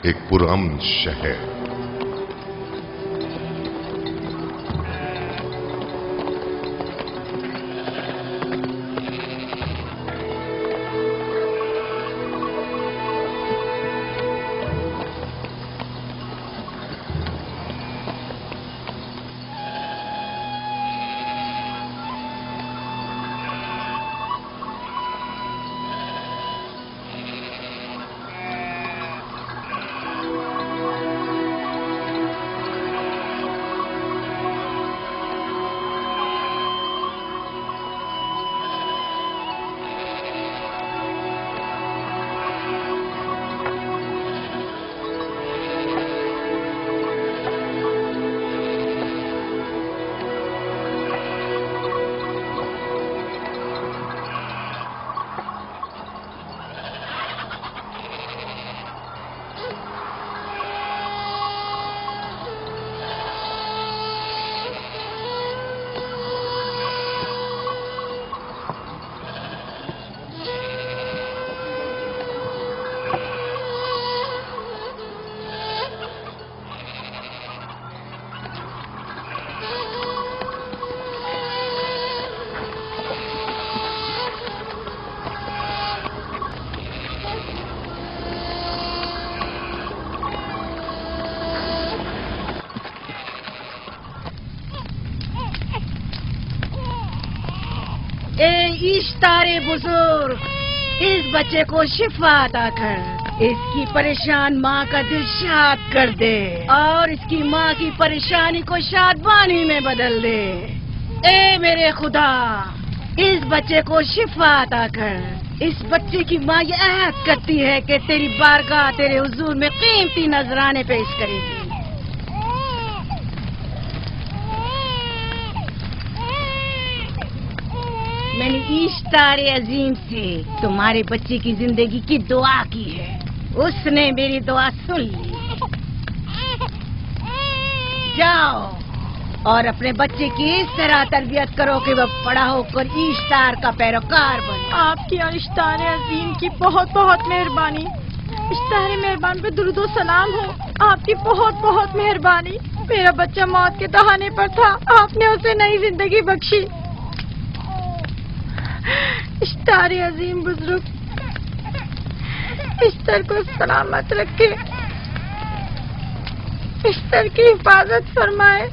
ایک پرامن شہر. اشتار بزرگ، اس بچے کو شفا عطا کر، اس کی پریشان ماں کا دل شاد کر دے اور اس کی ماں کی پریشانی کو شادمانی میں بدل دے. اے میرے خدا، اس بچے کو شفا عطا کر. اس بچے کی ماں یہ عہد کرتی ہے کہ تیری بارگاہ تیرے حضور میں قیمتی نذرانے پیش کرے گی. میں نے اشتار عظیم سے تمہارے بچے کی زندگی کی دعا کی ہے، اس نے میری دعا سن لی. جاؤ اور اپنے بچے کی اس طرح تربیت کرو کہ وہ بڑا ہو کر اشتار کا پیروکار بنے. آپ کی اور اشتار عظیم کی بہت بہت مہربانی. اشتار مہربان پہ درود و سلام ہو. آپ کی بہت بہت مہربانی. میرا بچہ موت کے دہانے پر تھا، آپ نے اسے نئی زندگی بخشی. اشتار عظیم بزرگ اشتر کو سلامت رکھے، اشتر کی حفاظت فرمائے.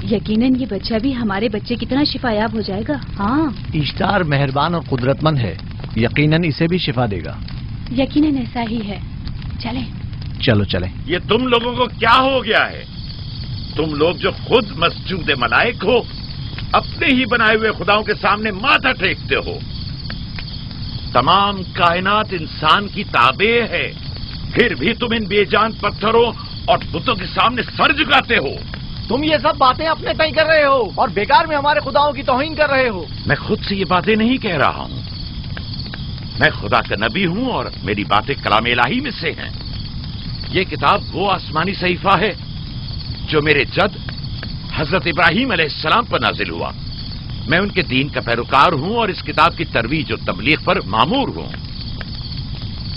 یقیناً یہ بچہ بھی ہمارے بچے کی طرح شفا یاب ہو جائے گا. ہاں، اشتار مہربان اور قدرت مند ہے، یقیناً اسے بھی شفا دے گا. یقیناً ایسا ہی ہے. چلیں. چلو چلیں. یہ تم لوگوں کو کیا ہو گیا ہے؟ تم لوگ جو خود مسجود ملائک ہو، اپنے ہی بنائے ہوئے خداؤں کے سامنے ماتھا ٹیکتے ہو. تمام کائنات انسان کی تابع ہے، پھر بھی تم ان بے جان پتھروں اور بتوں کے سامنے سر جھکاتے ہو. تم یہ سب باتیں اپنے تئیں کر رہے ہو اور بیکار میں ہمارے خداؤں کی توہین کر رہے ہو. میں خود سے یہ باتیں نہیں کہہ رہا ہوں، میں خدا کا نبی ہوں اور میری باتیں کلام الہی میں سے ہیں. یہ کتاب وہ آسمانی صحیفہ ہے جو میرے جد حضرت ابراہیم علیہ السلام پر نازل ہوا. میں ان کے دین کا پیروکار ہوں اور اس کتاب کی ترویج اور تبلیغ پر مامور ہوں.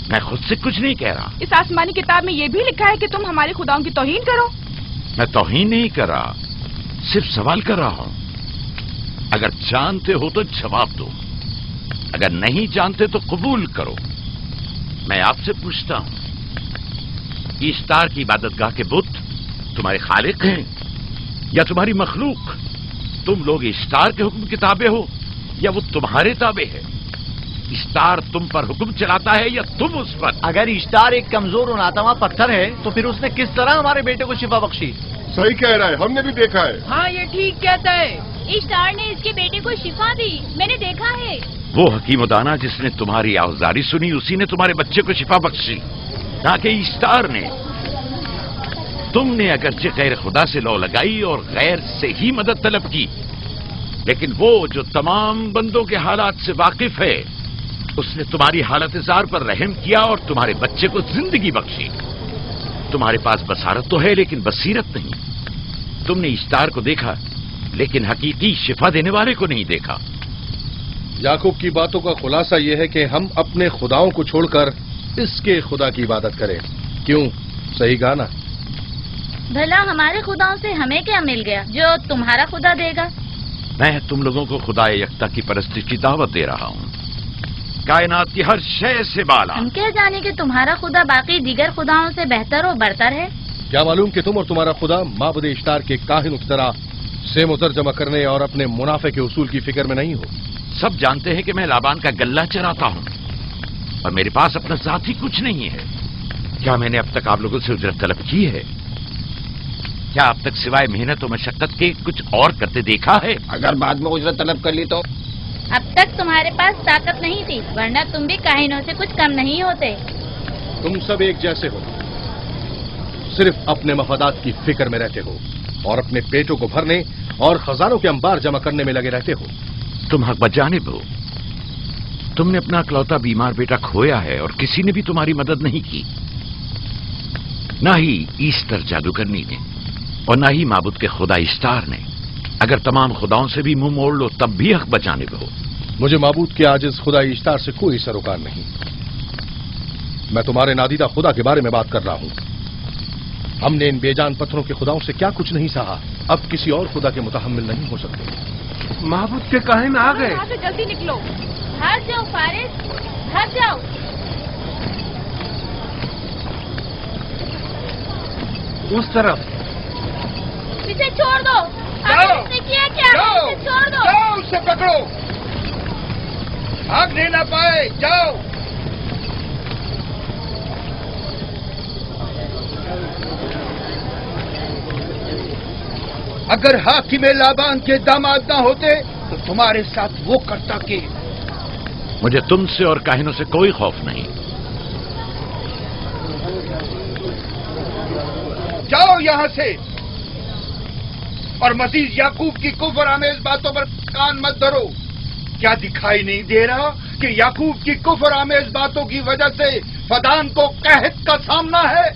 میں خود سے کچھ نہیں کہہ رہا. اس آسمانی کتاب میں یہ بھی لکھا ہے کہ تم ہمارے خداؤں کی توہین کرو. میں توہین نہیں کر رہا، صرف سوال کر رہا ہوں. اگر جانتے ہو تو جواب دو، اگر نہیں جانتے تو قبول کرو. میں آپ سے پوچھتا ہوں، اشتار کی عبادت گاہ کے بت تمہارے خالق ہیں یا تمہاری مخلوق؟ تم لوگ اشتار کے حکم کے تابع ہو یا وہ تمہارے تابع ہے؟ اشتار تم پر حکم چلاتا ہے یا تم اس پر؟ اگر اشتار ایک کمزور اور ناتواں پتھر ہے تو پھر اس نے کس طرح ہمارے بیٹے کو شفا بخشی؟ صحیح کہہ رہا ہے، ہم نے بھی دیکھا ہے. ہاں، یہ ٹھیک کہتا ہے. اشتار نے اس کے بیٹے کو شفا دی، میں نے دیکھا ہے. وہ حکیم و دانا جس نے تمہاری آوزاری سنی، اسی نے تمہارے بچے کو شفا بخشی، نہ کہ اشتار نے. تم نے اگرچہ غیر خدا سے لو لگائی اور غیر سے ہی مدد طلب کی، لیکن وہ جو تمام بندوں کے حالات سے واقف ہے، اس نے تمہاری حالت زار پر رحم کیا اور تمہارے بچے کو زندگی بخشی. تمہارے پاس بصارت تو ہے لیکن بصیرت نہیں. تم نے اشتار کو دیکھا لیکن حقیقی شفا دینے والے کو نہیں دیکھا. याकूब की बातों का खुलासा यह है कि हम अपने खुदाओं को छोड़कर इसके खुदा की इबादत करें। क्यों? सही कहा ना? भला हमारे खुदाओं से हमें क्या मिल गया जो तुम्हारा खुदा देगा? मैं तुम लोगों को खुदा यकता की परस्ती की दावत दे रहा हूँ, कायनात की हर शय से बाला। हम क्या जाने कि तुम्हारा खुदा बाकी दीगर खुदाओं से बेहतर और बरतर है? क्या मालूम कि तुम और तुम्हारा खुदा माबुद इश्तार के काहिन की तरह से मुतर जमा करने और अपने मुनाफे के उसूल की फिक्र में नहीं हो। सब जानते हैं कि मैं लाबान का गल्ला चराता हूँ और मेरे पास अपना जाति कुछ नहीं है। क्या मैंने अब तक आप लोगों से उजरत तलब की है? क्या अब तक सिवाय मेहनत और मशक्कत के कुछ और करते देखा है? अगर बाद में उजरत तलब कर ली तो? अब तक तुम्हारे पास ताकत नहीं थी, वरना तुम भी काहिनों से कुछ कम नहीं होते। तुम सब एक जैसे हो, सिर्फ अपने मफादात की फिक्र में रहते हो और अपने पेटों को भरने और खजानों के अंबार जमा करने में लगे रहते हो। तुम हक बजानिब हो। तुमने अपना इकलौता बीमार बेटा खोया है और किसी ने भी तुम्हारी मदद नहीं की, ना ही ईस्टर जादूगरनी ने और ना ही माबुद के खुदा इश्तार ने। अगर तमाम खुदाओं से भी मुंह मोड़ लो तब भी हक बजानिब हो। मुझे माबूद के आजिज खुदा इश्तार से कोई सरोकार नहीं। मैं तुम्हारे नादीदा खुदा के बारे में बात कर रहा हूं। हमने इन बेजान पत्थरों के खुदाओं से क्या कुछ नहीं सहा, अब किसी और खुदा के मुतहम्मिल नहीं हो सकते। महबूद के काहिन आ गए। यहाँ से जल्दी निकलो। भाग जाओ फारिस, भाग जाओ। उस तरफ इसे छोड़ दो। आखिर इसने किया क्या? इसे छोड़ दो। जाओ, उसे पकड़ो, भागने ना पाए। जाओ। अगर हाकिम लाबान के दामाद ना होते तो तुम्हारे साथ वो करता कि। मुझे तुमसे और काहिनों से कोई खौफ नहीं। जाओ यहां से और मजीद याकूब की कुफर आमेज बातों पर कान मत धरो। क्या दिखाई नहीं दे रहा कि याकूब की कुफर आमेज बातों की वजह से फदान को कहत का सामना है?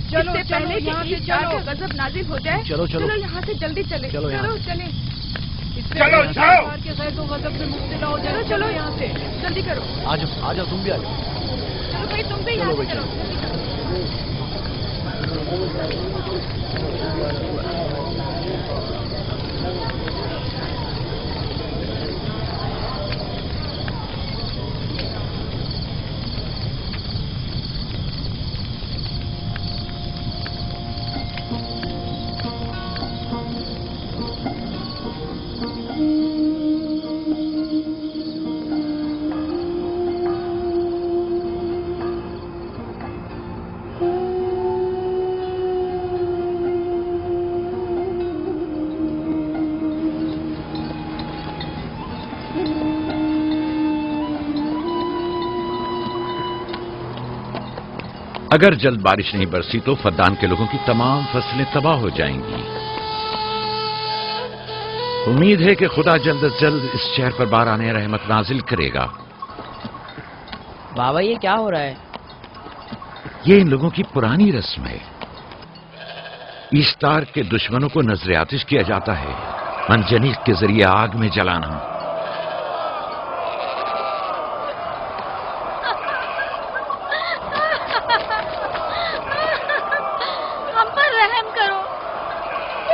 चलो पहले यहाँ से चलो, गजब नाजिल हो जाए। चलो, चलो। यहाँ से जल्दी चले। चलो यहाँ से। चले। चलो, जाओ। के गैर गजब से मुब्तला हो जाए। चलो यहाँ से जल्दी करो। आ जाओ, तुम भी आ जाओ। चलो भाई, तुम भी यहाँ से चलो, जल्दी करो। अगर जल्द बारिश नहीं बरसी तो फद्दान के लोगों की तमाम फसलें तबाह हो जाएंगी। उम्मीद है कि खुदा जल्द अज जल्द इस शहर पर बाराने रहमत नाजिल करेगा। बाबा ये क्या हो रहा है? ये इन लोगों की पुरानी रस्म है। ईस्तार के दुश्मनों को नजर आतिश किया जाता है, मनजनीक के जरिए आग में जलाना। हम पर रहम करो,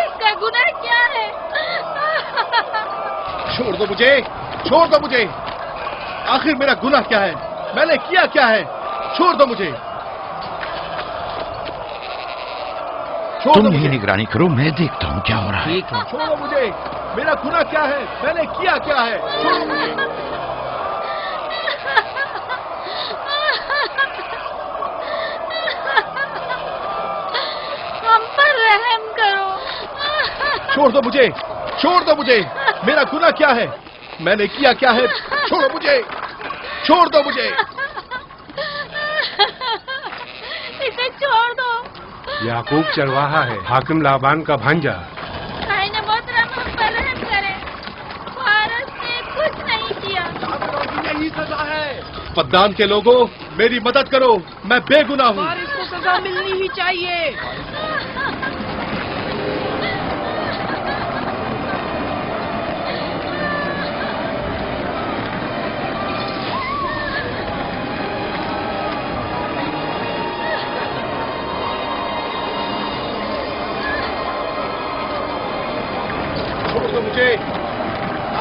इसका गुनाह क्या है? छोड़ दो मुझे, छोड़ दो मुझे। आखिर मेरा गुनाह क्या है? मैंने किया क्या है? छोड़ दो मुझे। छोड़ तुम दो ही मुझे। निगरानी करो, मैं देखता हूं क्या हो रहा है। ठीक है। छोड़ो मुझे। मेरा गुनाह क्या है? मैंने किया क्या है? छोड़ो मुझे। हम पर रहम करो। छोड़ दो मुझे, छोड़ दो मुझे। मेरा गुनाह क्या है? मैंने किया क्या है? छोड़ो मुझे, छोड़ दो मुझे। इसे छोड़ दो। याकूब चरवाहा है, हाकिम लाबान का भांजा। भाई ने मोहतरम हम पर रहम करे। फारस ने कुछ नहीं किया। यही सजा है। फद्दान के लोगों, मेरी मदद करो, मैं बेगुनाह हूँ। और इसको सजा मिलनी ही चाहिए। مجھے،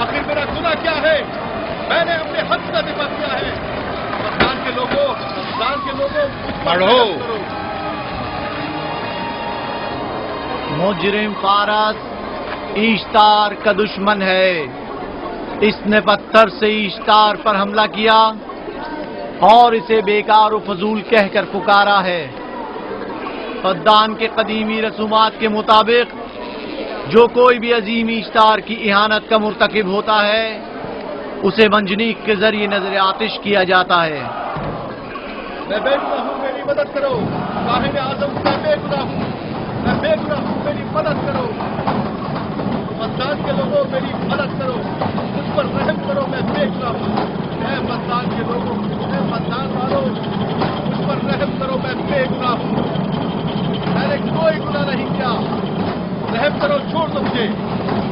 آخر میرا گناہ کیا ہے؟ میں نے اپنے حق کا دفاع کیا ہے۔ پردان کے لوگوں، پڑھو۔ مجرم فارس ایشتار کا دشمن ہے، اس نے پتھر سے ایشتار پر حملہ کیا اور اسے بیکار و فضول کہہ کر پکارا ہے۔ فدان کے قدیمی رسومات کے مطابق جو کوئی بھی عظیم ایشتار کی اہانت کا مرتکب ہوتا ہے اسے منجنیق کے ذریعے نظر آتش کیا جاتا ہے۔ میں بے گناہ ہوں، میری مدد کرو۔ صاحب اعظم، میں بے گناہ ہوں، میں بے گناہ ہوں، میری مدد کرو۔ مردان کے لوگوں، میری مدد کرو، مجھ پر رحم کرو، میں بے گناہ ہوں۔ اے مردان کے لوگوں، اے مردان والوں، مجھ پر رحم کرو، میں بے گناہ ہوں، میں نے کوئی گناہ نہیں کیا، رحم کرو، چھوڑ دو مجھے،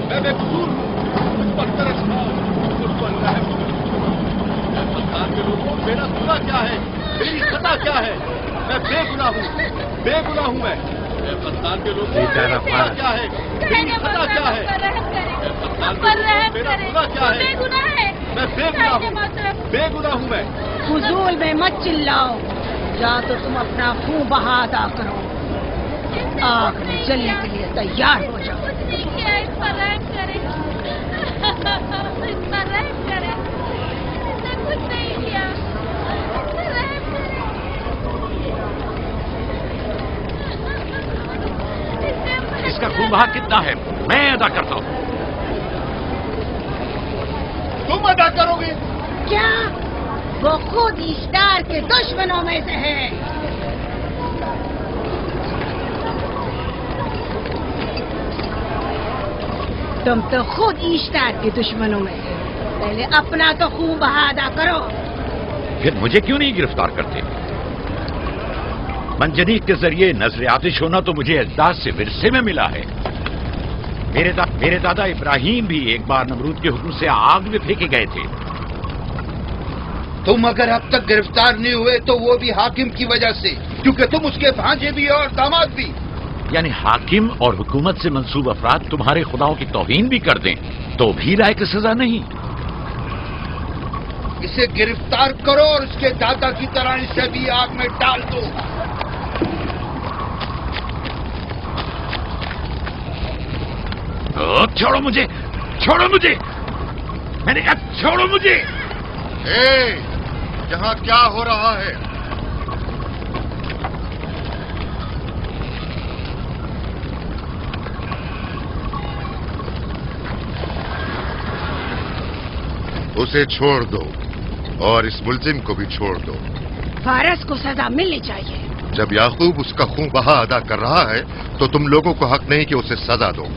میں بے قصور ہوں، مجھ پر ترس کھاؤ، مجھ پر رحم کرو۔ اے مردان کے لوگوں، میرا گناہ کیا ہے؟ میری خطا کیا ہے؟ میں بے گناہ ہوں، بے گناہ ہوں میں۔ اے مردان کے لوگوں، میرا گناہ کیا ہے؟ میری خطا کیا ہے؟ اے مردان کے لوگوں، میرا گناہ کیا ہے؟ میں بے گناہ ہوں، بے گناہ ہوں میں۔ فضول میں مت چلاؤ، یا تو تم اپنا خون بہا ادا کرو، آگ میں جلنے کے لیے تیار ہو جاؤ۔ کچھ نہیں کیا، اس پر رحم کرے، اس پر رحم کرے، اس نے کچھ نہیں کیا، اس پر رحم کرے۔ اس کا خون بہا کتنا ہے میں ادا کرتا ہوں۔ تم ادا کرو گے؟ کیا وہ خود ایشتار کے دشمنوں میں سے ہے؟ تم تو خود ایشتار کے دشمنوں میں سے، پہلے اپنا تو خون بہا ادا کرو۔ پھر مجھے کیوں نہیں گرفتار کرتے؟ منجنیق کے ذریعے نظر آتش ہونا تو مجھے اجداد سے ورثے میں ملا ہے۔ میرے دادا ابراہیم بھی ایک بار نمرود کے حکم سے آگ میں پھینکے گئے تھے۔ تم اگر اب تک گرفتار نہیں ہوئے تو وہ بھی حاکم کی وجہ سے، کیونکہ تم اس کے بھانجے بھی اور داماد بھی۔ یعنی حاکم اور حکومت سے منسوب افراد تمہارے خداؤں کی توہین بھی کر دیں تو بھی لائق سزا نہیں؟ اسے گرفتار کرو اور اس کے دادا کی طرح اسے بھی آگ میں ڈال دو۔ چھوڑو مجھے، چھوڑو مجھے، میں نے کہا چھوڑو مجھے۔ یہاں کیا ہو رہا ہے؟ اسے چھوڑ دو اور اس ملزم کو بھی چھوڑ دو۔ فارس کو سزا ملنی چاہیے۔ جب یعقوب اس کا خون بہا ادا کر رہا ہے تو تم لوگوں کو حق نہیں کہ اسے سزا دو۔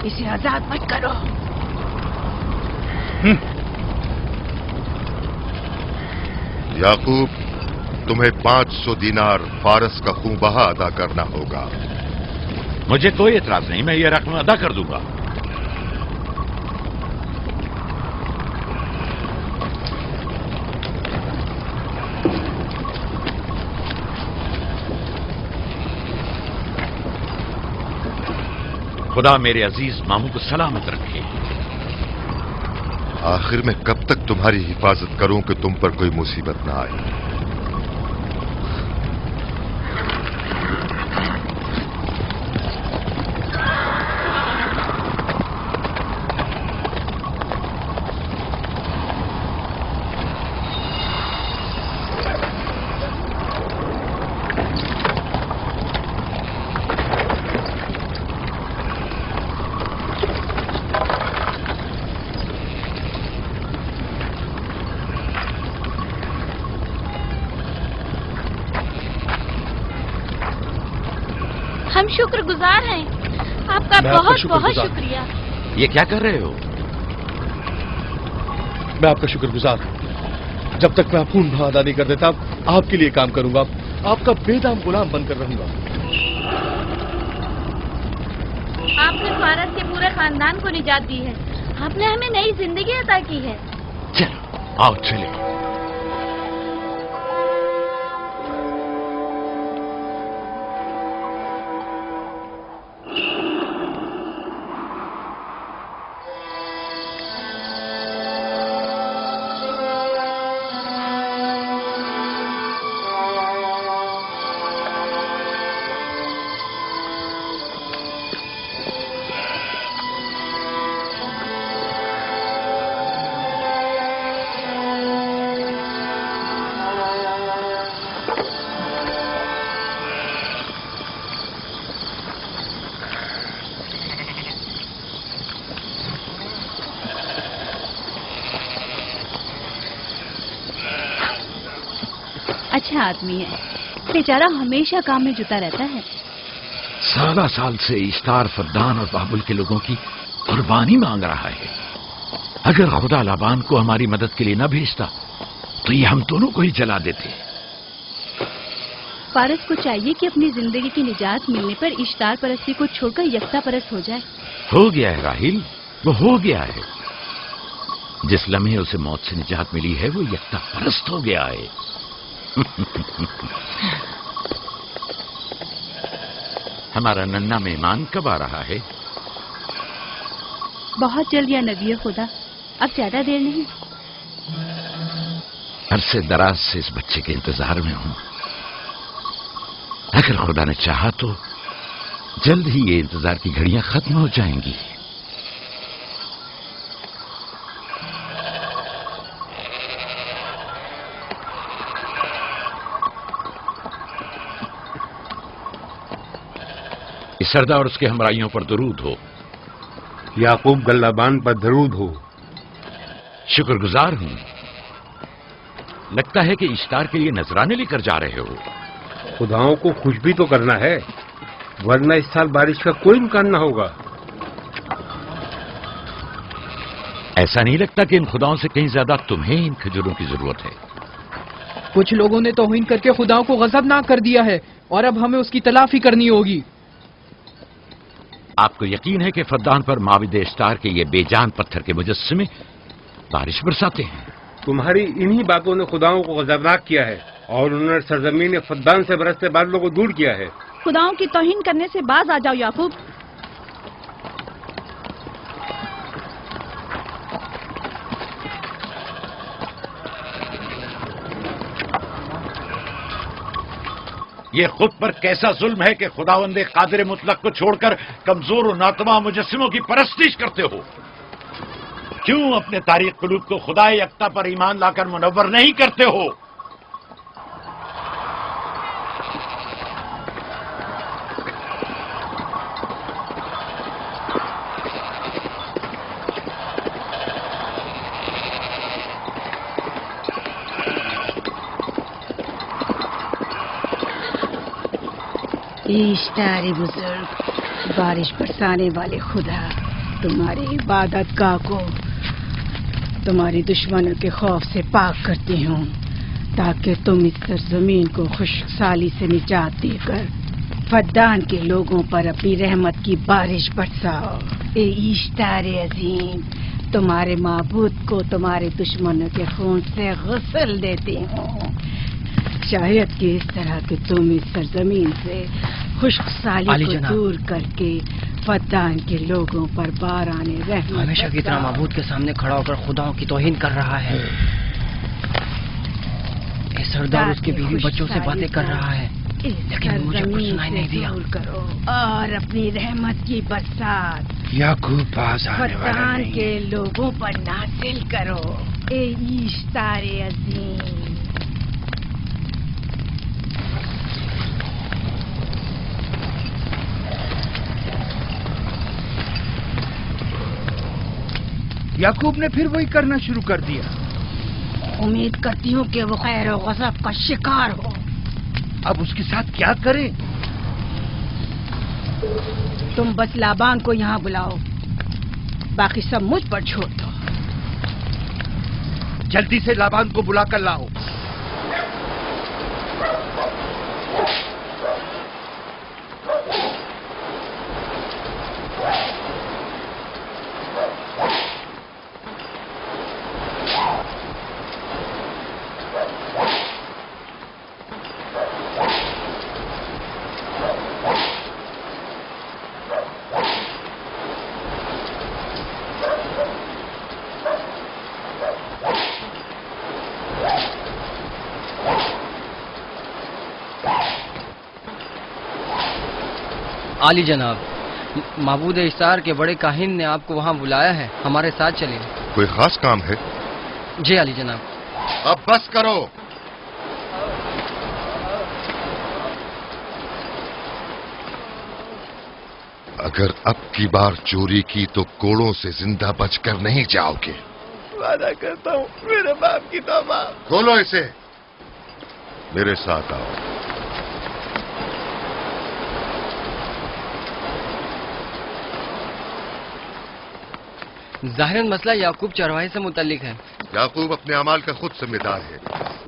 اسے آزاد مت کرو۔ یعقوب، تمہیں 500 دینار فارس کا خون بہا ادا کرنا ہوگا۔ مجھے کوئی اعتراض نہیں، میں یہ رقم ادا کر دوں گا۔ خدا میرے عزیز ماموں کو سلامت رکھے۔ آخر میں کب تک تمہاری حفاظت کروں کہ تم پر کوئی مصیبت نہ آئے؟ ہم شکر گزار ہیں، آپ کا بہت بہت شکریہ۔ یہ کیا کر رہے ہو؟ میں آپ کا شکر گزار ہوں۔ جب تک میں خون بہا ادا نہیں کر دیتا آپ کے لیے کام کروں گا، آپ کا بے دام غلام بن کر رہوں گا۔ آپ نے فارس کے پورے خاندان کو نجات دی ہے، آپ نے ہمیں نئی زندگی عطا کی ہے۔ چلو آؤ چلے۔ اچھا آدمی ہے، بیچارہ ہمیشہ کام میں جتا رہتا ہے۔ سالہ سال سے اشتار فدان اور بابل کے لوگوں کی قربانی مانگ رہا ہے۔ اگر خدا لابان کو ہماری مدد کے لیے نہ بھیجتا تو یہ ہم دونوں کو ہی جلا دیتے۔ فارس کو چاہیے کہ اپنی زندگی کی نجات ملنے پر اشتار پرستی کو چھوڑ کر یکتا پرست ہو جائے۔ ہو گیا ہے راہیل، وہ ہو گیا ہے۔ جس لمحے اسے موت سے نجات ملی ہے وہ یکتا پرست ہو گیا ہے۔ ہمارا ننھا مہمان کب آ رہا ہے؟ بہت جلد یا نبی خدا، اب زیادہ دیر نہیں۔ عرصے دراز سے اس بچے کے انتظار میں ہوں۔ اگر خدا نے چاہا تو جلد ہی یہ انتظار کی گھڑیاں ختم ہو جائیں گی۔ سردار اور اس کے ہمراہیوں پر درود ہو۔ یعقوب گلابان پر درود ہو۔ شکر گزار ہوں۔ لگتا ہے کہ اشتار کے لیے نذرانے لے کر جا رہے ہو۔ خداؤں کو خوش بھی تو کرنا ہے، ورنہ اس سال بارش کا کوئی امکان نہ ہوگا۔ ایسا نہیں لگتا کہ ان خداؤں سے کہیں زیادہ تمہیں ان کھجوروں کی ضرورت ہے؟ کچھ لوگوں نے توہین کر کے خداؤں کو غضبناک کر دیا ہے اور اب ہمیں اس کی تلافی کرنی ہوگی۔ آپ کو یقین ہے کہ فدان پر معبد اشتار کے یہ بے جان پتھر کے مجسمے بارش برساتے ہیں؟ تمہاری انہی باتوں نے خداؤں کو غضبناک کیا ہے اور انہوں نے سرزمین فدان سے برستے بادلوں کو دور کیا ہے۔ خداؤں کی توہین کرنے سے باز آ جاؤ یعقوب۔ یہ خود پر کیسا ظلم ہے کہ خداوند قادر مطلق کو چھوڑ کر کمزور و ناتواں مجسموں کی پرستش کرتے ہو؟ کیوں اپنے تاریخ قلوب کو خدا یکتا پر ایمان لا کر منور نہیں کرتے ہو؟ اشتار بزرگ، بارش برسانے والے خدا، تمہاری عبادت گاہ کو تمہاری دشمنوں کے خوف سے پاک کرتی ہوں تاکہ تم اس سرزمین کو خشک سالی سے نجات دے کر فدان کے لوگوں پر اپنی رحمت کی بارش برساؤ۔ اے اشتار عظیم، تمہارے معبود کو تمہارے دشمنوں کے خون سے غسل دیتی ہوں، شاید کہ اس طرح کہ تم اس سرزمین سے خشک سالی کو دور کر کے فدان کے لوگوں پر باران رحمت ہمیشہ کی طرح معبود کے سامنے کھڑا ہو کر خداؤں کی توہین کر رہا ہے۔ اے سردار اس کے بیوی بچوں سے باتیں کر رہا ہے لیکن مجھے کچھ سنائی نہیں دیا۔ کرو اور اپنی رحمت کی برسات یعقوب باز آنے والا فدان نہیں۔ کے لوگوں پر نازل کرو۔ اے اشتار عظیم، یعقوب نے پھر وہی کرنا شروع کر دیا۔ امید کرتی ہوں کہ وہ خیر و غضب کا شکار ہو۔ اب اس کے ساتھ کیا کریں؟ تم بس لابان کو یہاں بلاؤ، باقی سب مجھ پر چھوڑ دو۔ جلدی سے لابان کو بلا کر لاؤ۔ عالی جناب، معبود اشتار کے بڑے کاہن نے آپ کو وہاں بلایا ہے، ہمارے ساتھ چلیں۔ کوئی خاص کام ہے؟ جی عالی جناب۔ اب بس کرو۔ اگر اب کی بار چوری کی تو کوڑوں سے زندہ بچ کر نہیں جاؤ گے۔ وعدہ کرتا ہوں، میرے باپ کی توبہ۔ کھولو اسے۔ मेरे साथ आओ। ज़ाहिरन मसला याकूब चरवाहे से मुतल्लिक है। याकूब अपने अमाल का खुद जिम्मेदार है,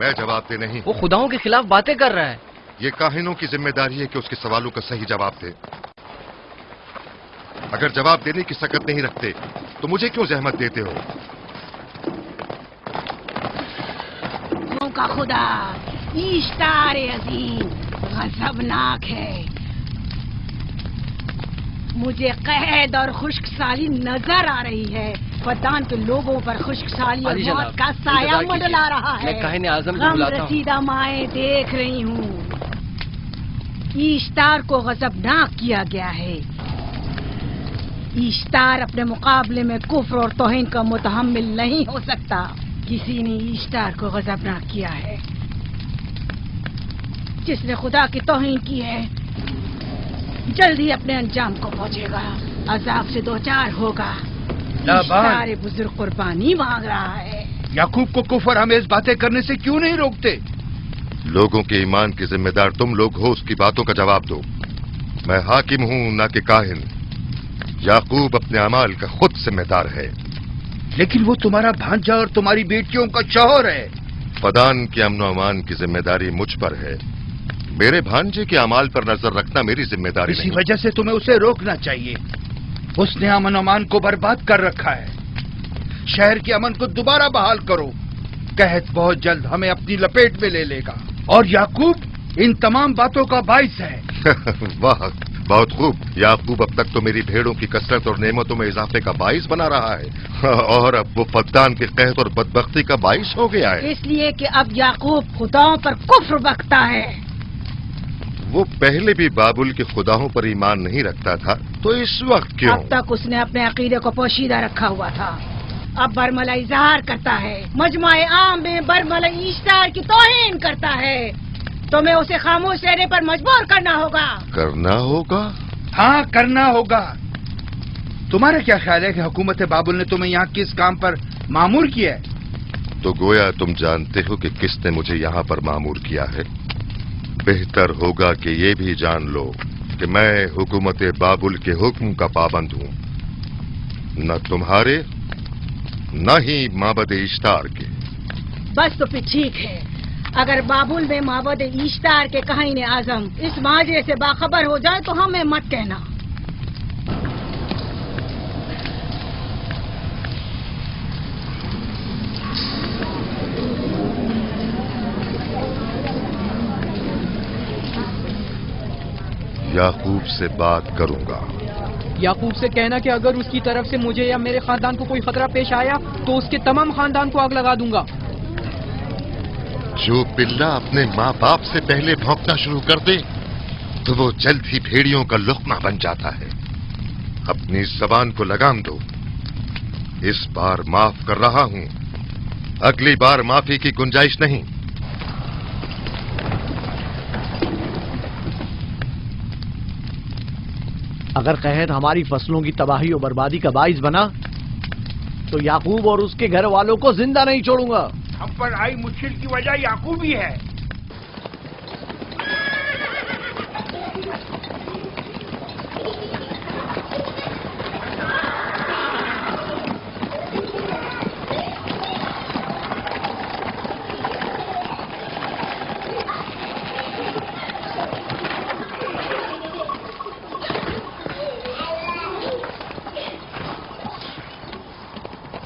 मैं जवाब दे नहीं। वो खुदाओं के खिलाफ बातें कर रहा है। ये काहिनों की जिम्मेदारी है कि उसके सवालों का सही जवाब दे। अगर जवाब देने की सकत नहीं रखते तो मुझे क्यों जहमत देते हो? का खुदा इश्तार अजीम गजबनाक है। मुझे कैद और खुश्क साली नजर आ रही है। फद्दान के लोगों पर खुश्क साली और मौत का साया मंडला रहा है। मैं काहिन आज़म को गम बुलाता हूं। रसीदा माएं देख रही हूँ। इश्तार को गजबनाक किया गया है। इश्तार अपने मुकाबले में कुफ्र और तौहीन का मुतहम्मिल नहीं हो सकता। किसी ने इश्तार को गजबनाक किया है। जिसने खुदा की तौहीन की है जल्दी अपने अंजाम को पहुंचेगा, अजाब से दो चार होगा। इश्तार बुजुर्ग कुर्बानी मांग रहा है। याकूब को कुफर हमें बातें करने से क्यों नहीं रोकते? लोगों के ईमान की जिम्मेदार तुम लोग हो, उसकी बातों का जवाब दो। मैं हाकिम हूं ना कि काहिन। याकूब अपने अमाल का खुद जिम्मेदार है। लेकिन वो तुम्हारा भांजा और तुम्हारी बेटियों का शौहर है। फदान के अमन अमान की जिम्मेदारी मुझ पर है। मेरे भांजे के अमाल पर नजर रखना मेरी जिम्मेदारी इसी नहीं। वजह से तुम्हें उसे रोकना चाहिए। उसने अमन अमान को बर्बाद कर रखा है। शहर के अमन को दोबारा बहाल करो। कहत बहुत जल्द हमें अपनी लपेट में ले लेगा और याकूब इन तमाम बातों का बाइस है। वाह, बहुत खूब। याकूब अब तक तो मेरी भेड़ों की कसरत और नेमतों में इजाफे का बाइस बना रहा है और अब वो फद्दान के कहत और बदबख्ती का बाइस हो गया है। इसलिए कि अब याकूब खुदाओं पर कुफ्र बकता है। वो पहले भी बाबुल के खुदाओं पर ईमान नहीं रखता था, तो इस वक्त क्यों? अब तक उसने अपने अकीदे को पोशीदा रखा हुआ था। अब बरमला इजहार करता है, मजमाए आम में बरमला इश्तार की तौहीन करता है। तुम्हें उसे खामोश रहने पर मजबूर करना होगा। करना होगा? हाँ, करना होगा। तुम्हारा क्या ख्याल है कि हुकूमत बाबुल ने तुम्हें यहाँ किस काम पर मामूर किया है? तो गोया तुम जानते हो कि किसने मुझे यहाँ पर मामूर किया है। बेहतर होगा कि ये भी जान लो कि मैं हुकूमत बाबुल के हुक्म का पाबंद हूँ, न तुम्हारे न ही माबद इश्तार के। बस तो फिर ठीक है। अगर बाबुल में माबद इश्तार के काहिन आजम इस माजरे से बाखबर हो जाए तो हमें मत कहना। याकूब से बात करूंगा। याकूब से कहना कि अगर उसकी तरफ से मुझे या मेरे खानदान को कोई खतरा पेश आया तो उसके तमाम खानदान को आग लगा दूंगा। जो पिल्ला अपने माँ बाप से पहले भौंकना शुरू कर दे तो वो जल्द ही भेड़ियों का लुक़मा बन जाता है। अपनी ज़बान को लगाम दो। इस बार माफ कर रहा हूं, अगली बार माफी की गुंजाइश नहीं। अगर कहत हमारी फसलों की तबाही और बर्बादी का बाइस बना तो याकूब और उसके घर वालों को जिंदा नहीं छोड़ूंगा। हम पर आई मुश्किल की वजह याकूब ही है।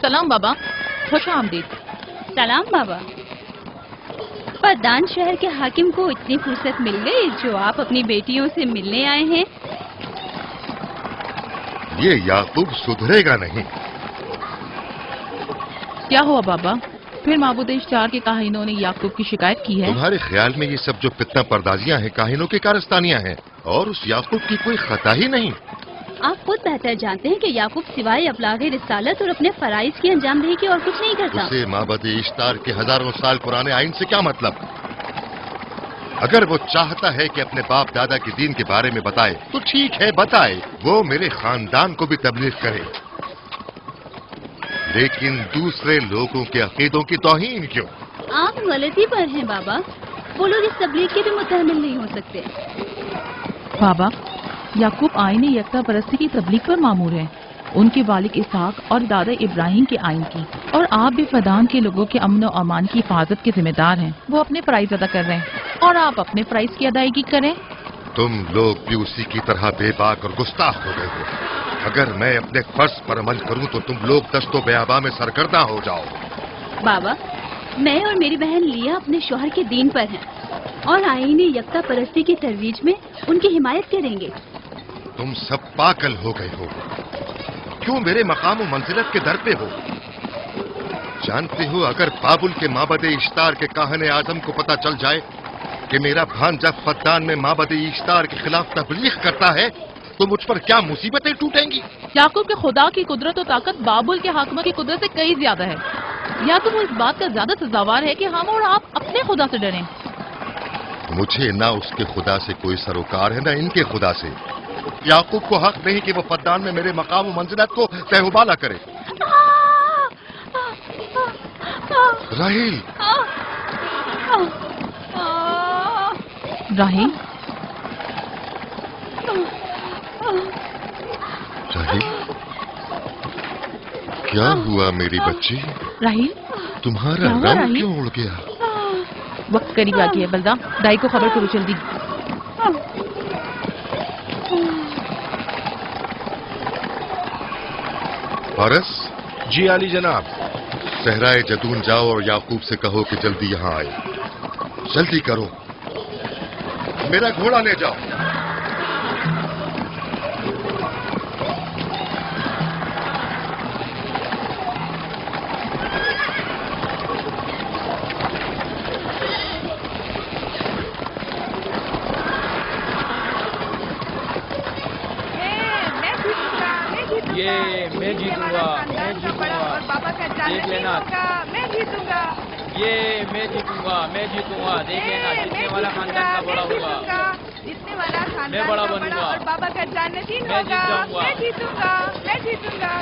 सलाम बाबा, खुश आमदीद। सलाम बाबा। फद्दान शहर के हाकिम को इतनी फुर्सत मिल गई जो आप अपनी बेटियों से मिलने आए हैं। ये याकूब सुधरेगा नहीं। क्या हुआ बाबा? फिर माबूद इश्तार के काहिनों ने याकूब की शिकायत की है? तुम्हारे ख्याल में ये सब जो फितना पर्दाजियां हैं काहिनों की कारस्तानियां हैं और उस याकूब की कोई खता ही नहीं। आप खुद बेहतर जानते हैं कि याकूब सिवाय अबलागे रिसालत और अपने फराइज की अंजामदही की और कुछ नहीं करता। उसे माबद इश्तार के हजारों साल पुराने आइन से क्या मतलब? अगर वो चाहता है कि अपने बाप दादा के दीन के बारे में बताए तो ठीक है, बताए। वो मेरे खानदान को भी तबलीग करे, लेकिन दूसरे लोगों के अकीदों की तौहीन क्यों? आप गलती पर हैं बाबा। वो लोग इस तबलीग के भी मुतहम्मिल नहीं हो सकते। बाबा, याकूब आईन यकता परस्ती की तबलीग पर मामूर है, उनके वालिद इसहाक और दादा इब्राहिम के आइन की, और आप भी फदान के लोगों के अमन और अमान की हिफाजत के जिम्मेदार हैं। वो अपने फराइज अदा कर रहे हैं और आप अपने फराइज की अदायगी करें। तुम लोग भी उसी की तरह बेबाक और गुस्ताख हो गए हो। अगर मैं अपने फर्ज पर अमल करूं तो तुम लोग दस्तो बेआबा में सरगर्दा हो जाओ। बाबा, मैं और मेरी बहन लिया अपने शौहर के दीन पर हैं और आईन यकता परस्ती की तरवीज में उनकी हिमायत करेंगे। तुम सब पागल हो गए हो। क्यों मेरे मकाम और मंजिलत के दर पे हो? जानते हो, अगर बाबुल के माबद-ए इश्तार के काहने आजम को पता चल जाए कि मेरा भांजा फद्दान में माबद-ए इश्तार के खिलाफ तबलीग करता है तो मुझ पर क्या मुसीबतें टूटेंगी। याकूब के खुदा की कुदरत और ताकत बाबुल के हाकिम की कुदरत से कई ज्यादा है। या तो वो इस बात का ज्यादा सजावार है कि हम और आप अपने खुदा से डरें। मुझे ना उसके खुदा से कोई सरोकार है, ना इनके खुदा से। याकूब को हक नहीं कि वो फद्दान में मेरे मकाम और मंजिलत को तहबाला करे। राहील, राहील, राहील, क्या हुआ मेरी बच्ची? राहील, तुम्हारा रंग क्यों उड़ गया? वक्त करीब आ गया है बलदा, दाई को खबर करो जल्दी। फारस? जी आली जनाब। सहराए जदून जाओ और याकूब से कहो कि जल्दी यहाँ आए। जल्दी करो, मेरा घोड़ा ले जाओ। मैं जीतूंगा, मैं जीतूंगा, देख लेना। मैं जीतूंगा, ये मैं जीतूंगा, मैं जीतूंगा, देख लेना। जीतने वाला खानदान का बड़ा होगा, जीतने वाला खानदान मैं बड़ा का बनूंगा और बाबा का जन्नतीन मैं होगा। जीत जाऊंगा। मैं जीतूंगा, मैं जीतूंगा।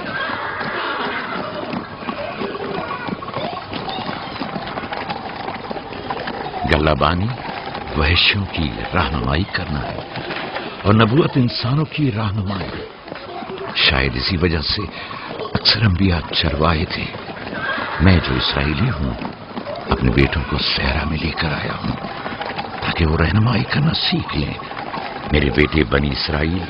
गल्लाबानी वहशियों की रहनुमाई करना है और नबूवत इंसानों की रहनुमाई। शायद इसी वजह से अक्सर अंबिया चरवाहे थे। मैं जो इसराइली हूं अपने बेटों को सहरा में लेकर आया हूं ताकि वो रहनुमाई करना सीख लें। मेरे बेटे बनी इसराइल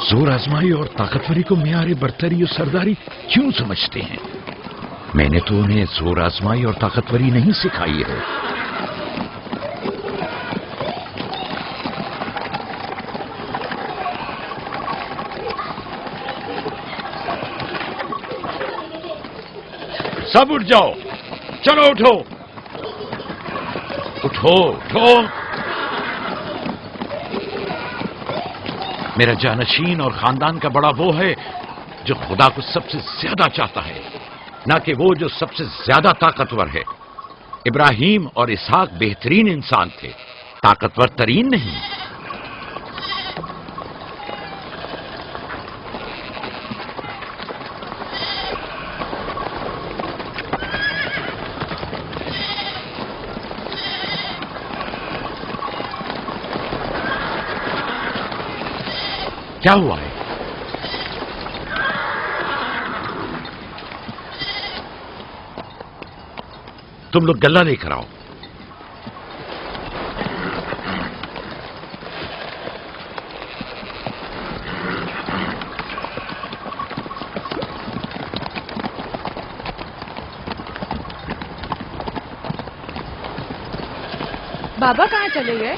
जोर आजमाई और ताकतवरी को मियारे बरतरी और सरदारी क्यों समझते हैं? मैंने तो उन्हें जोर आजमाई और ताकतवरी नहीं सिखाई है। सब उठ जाओ, चलो उठो, उठो, उठो। मेरा जानशीन और खानदान का बड़ा वो है जो खुदा को सबसे ज्यादा चाहता है, ना कि वो जो सबसे ज्यादा ताकतवर है। इब्राहिम और इसहाक बेहतरीन इंसान थे, ताकतवर तरीन नहीं। क्या हुआ है? तुम लोग गल्ला लेकर आओ। बाबा कहाँ चले गए?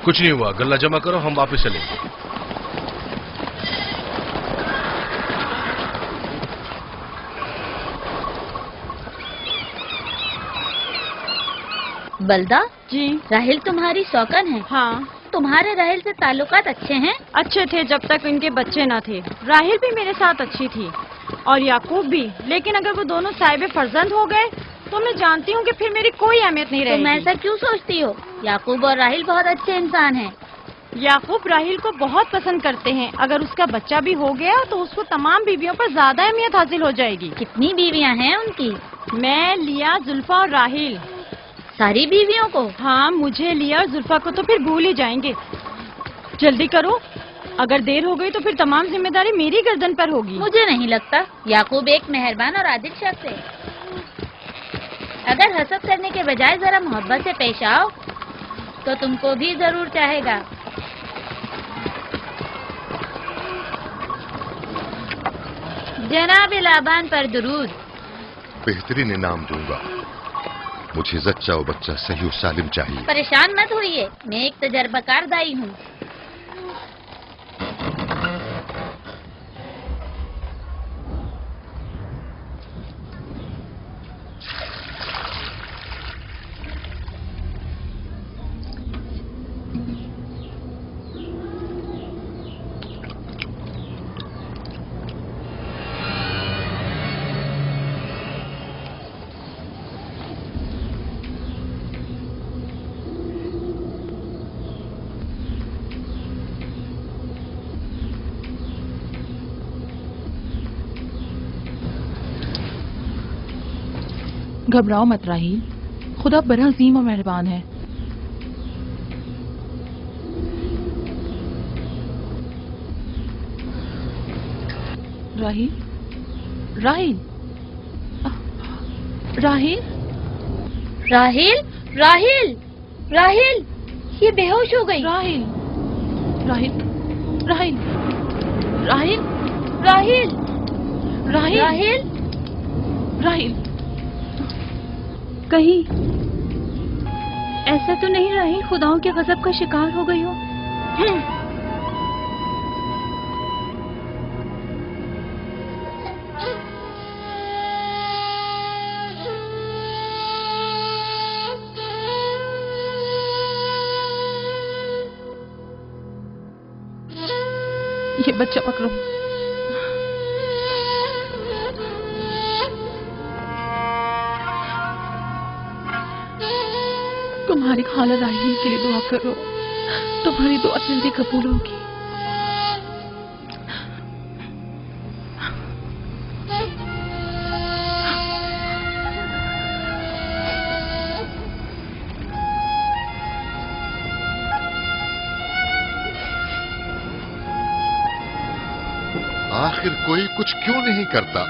कुछ नहीं हुआ, गल्ला जमा करो, हम वापस चलेंगे। बलदा जी, राहिल तुम्हारी सौकन है। हाँ, तुम्हारे राहिल से ताल्लुकात अच्छे हैं? अच्छे थे जब तक इनके बच्चे न थे। राहिल भी मेरे साथ अच्छी थी और याकूब भी, लेकिन अगर वो दोनों साहिब फर्जंद हो गए तो मैं जानती हूँ कि फिर मेरी कोई अहमियत नहीं रहेगी। तुम ऐसा क्यों सोचती हो? याकूब और राहिल बहुत अच्छे इंसान हैं। याकूब राहिल को बहुत पसंद करते हैं। अगर उसका बच्चा भी हो गया तो उसको तमाम बीवियों पर ज्यादा अहमियत हासिल हो जाएगी। कितनी बीवियां हैं उनकी? मैं, लिया, जुल्फा और राहिल। सारी बीवियों को? हाँ, मुझे, लिया और जुल्फा को तो फिर भूल ही जाएंगे। जल्दी करो, अगर देर हो गई तो फिर तमाम जिम्मेदारी मेरी गर्दन पर होगी। मुझे नहीं लगता। याकूब एक मेहरबान और आदिल शख्स है। अगर हसद करने के बजाय जरा मोहब्बत से पेश आओ तो तुमको भी जरूर चाहेगा। जनाब लाबान पर दुरूद। बेहतरीन इनाम दूंगा। मुझे जच्चा और बच्चा सही और सालिम चाहिए। परेशान मत होइए, मैं एक तजर्बाकार दाई हूँ। घबराओ मत राहील, खुदा बड़ा अजीम और मेहरबान है। राहील, राहील, राहील, राहील, राहील, राहील, ये बेहोश हो गई। राहील, राहील, राहील, राहील, राहील, राहील, राहील, राहील। कहीं ऐसा तो नहीं राहील खुदाओं के गजब का शिकार हो गई हो? ये बच्चा पकड़ो। तुम्हारी खाला राहील के लिए दुआ करो, तुम्हारी दुआ जल्दी कबूल होगी। आखिर कोई कुछ क्यों नहीं करता?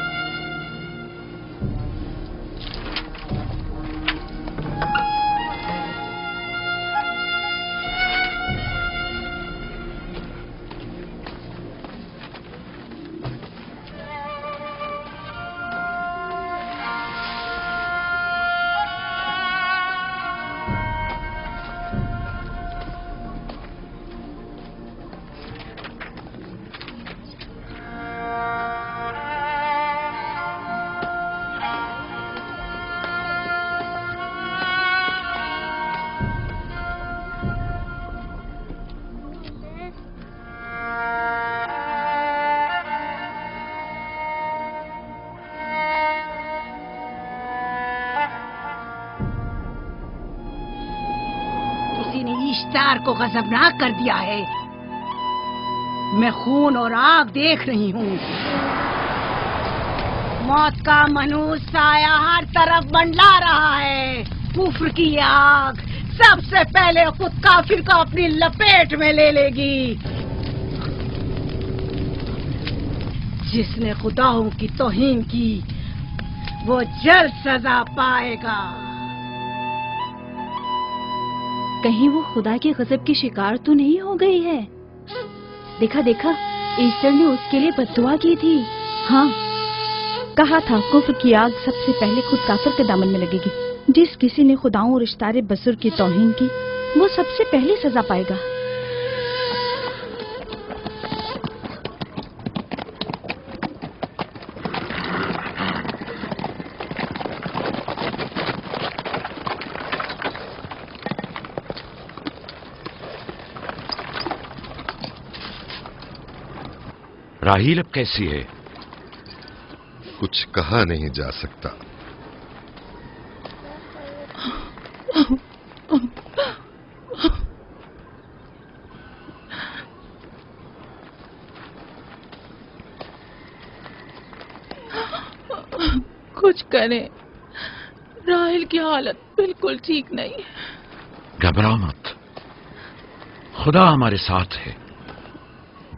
इश्तार को गजबनाक कर दिया है। मैं खून और आग देख रही हूँ। मौत का मनहूस साया हर तरफ मंडला रहा है। कुफ्र की आग सबसे पहले खुद काफिर को अपनी लपेट में ले लेगी। जिसने खुदाओं की तौहीन की वो जल्द सजा पाएगा। कहीं वो खुदा के गजब की शिकार तो नहीं हो गई है? देखा देखा, ईस्टर ने उसके लिए बद्दुआ की थी। हाँ, कहा था कुफ्र की आग सबसे पहले खुद काफिर के दामन में लगेगी। जिस किसी ने खुदाओं और इश्तारे बसुर की तौहीन की वो सबसे पहले सजा पाएगा। राहील अब कैसी है? कुछ कहा नहीं जा सकता। कुछ करें, राहील راہیل کی حالت بالکل ٹھیک نہیں. گھبراؤ مت، خدا ہمارے ساتھ ہے.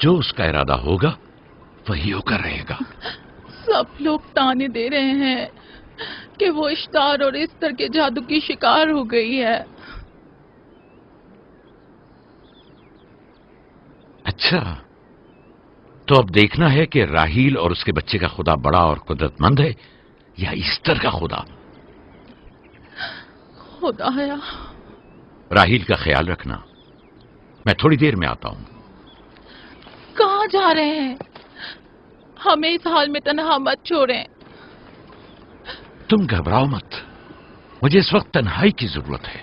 جو اس کا ارادہ ہوگا وہی ہو کر رہے گا. سب لوگ تانے دے رہے ہیں کہ وہ اشتار اور استر کے جادو کی شکار ہو گئی ہے. اچھا، تو اب دیکھنا ہے کہ راہیل اور اس کے بچے کا خدا بڑا اور قدرت مند ہے یا ایسٹر کا خدا. خدایا، راہیل کا خیال رکھنا. میں تھوڑی دیر میں آتا ہوں. کہاں جا رہے ہیں؟ ہمیں اس حال میں تنہا مت چھوڑیں. تم گھبراؤ مت، مجھے اس وقت تنہائی کی ضرورت ہے.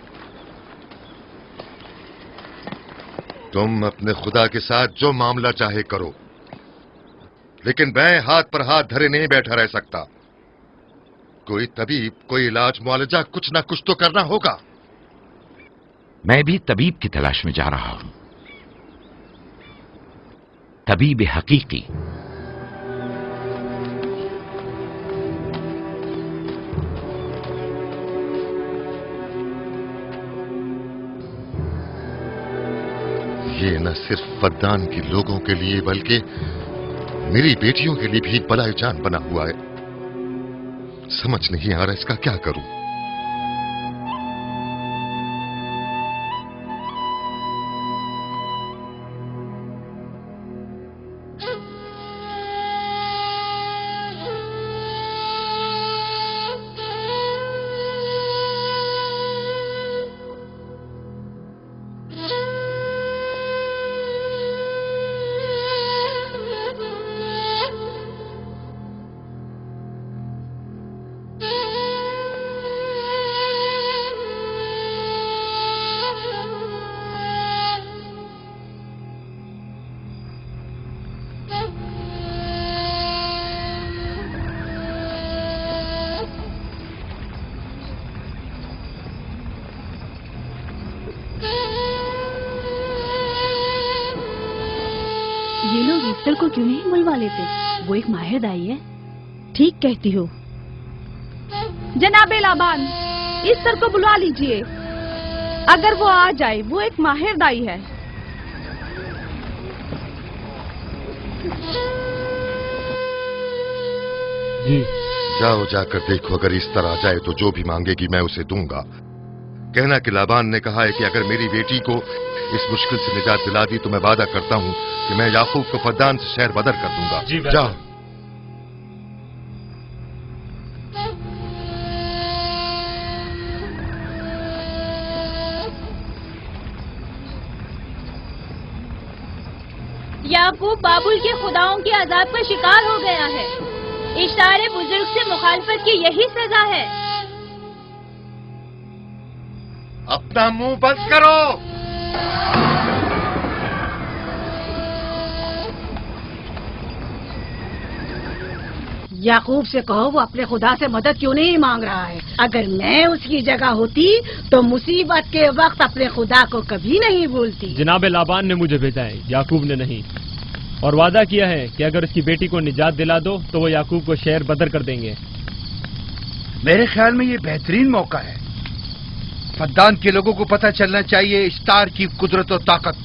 تم اپنے خدا کے ساتھ جو معاملہ چاہے کرو، لیکن میں ہاتھ پر ہاتھ دھرے نہیں بیٹھا رہ سکتا. کوئی طبیب، کوئی علاج، معالجہ، کچھ نہ کچھ تو کرنا ہوگا. میں بھی طبیب کی تلاش میں جا رہا ہوں. طبیب حقیقی. یہ نہ صرف فدان کے لوگوں کے لیے بلکہ میری بیٹیوں کے لیے بھی بلائے جان بنا ہوا ہے. سمجھ نہیں آ رہا اس کا کیا کروں. یہ لوگ ایسٹر کو کیوں نہیں بلوا لیتے؟ وہ ایک ماہر دائی ہے. ٹھیک کہتی ہو. جناب لابان، ایسٹر کو بلوا لیجئے. اگر وہ آ جائے، وہ ایک ماہر دائی ہے. جی جاؤ، جا کر دیکھو. اگر اس طرح آ جائے تو جو بھی مانگے گی میں اسے دوں گا. کہنا کہ لابان نے کہا ہے کہ اگر میری بیٹی کو اس مشکل سے نجات دلا دی تو میں وعدہ کرتا ہوں کہ میں یعقوب کو فدان سے شہر بدر کر دوں گا. جاؤ. یعقوب بابل کے خداؤں کے عذاب کا شکار ہو گیا ہے. اشتار بزرگ سے مخالفت کی یہی سزا ہے. اپنا منہ بند کرو. یعقوب سے کہو وہ اپنے خدا سے مدد کیوں نہیں مانگ رہا ہے. اگر میں اس کی جگہ ہوتی تو مصیبت کے وقت اپنے خدا کو کبھی نہیں بھولتی. جناب لابان نے مجھے بھیجا ہے، یعقوب نے نہیں، اور وعدہ کیا ہے کہ اگر اس کی بیٹی کو نجات دلا دو تو وہ یعقوب کو شہر بدر کر دیں گے. میرے خیال میں یہ بہترین موقع ہے. فدان کے لوگوں کو پتہ چلنا چاہیے اشتار کی قدرت و طاقت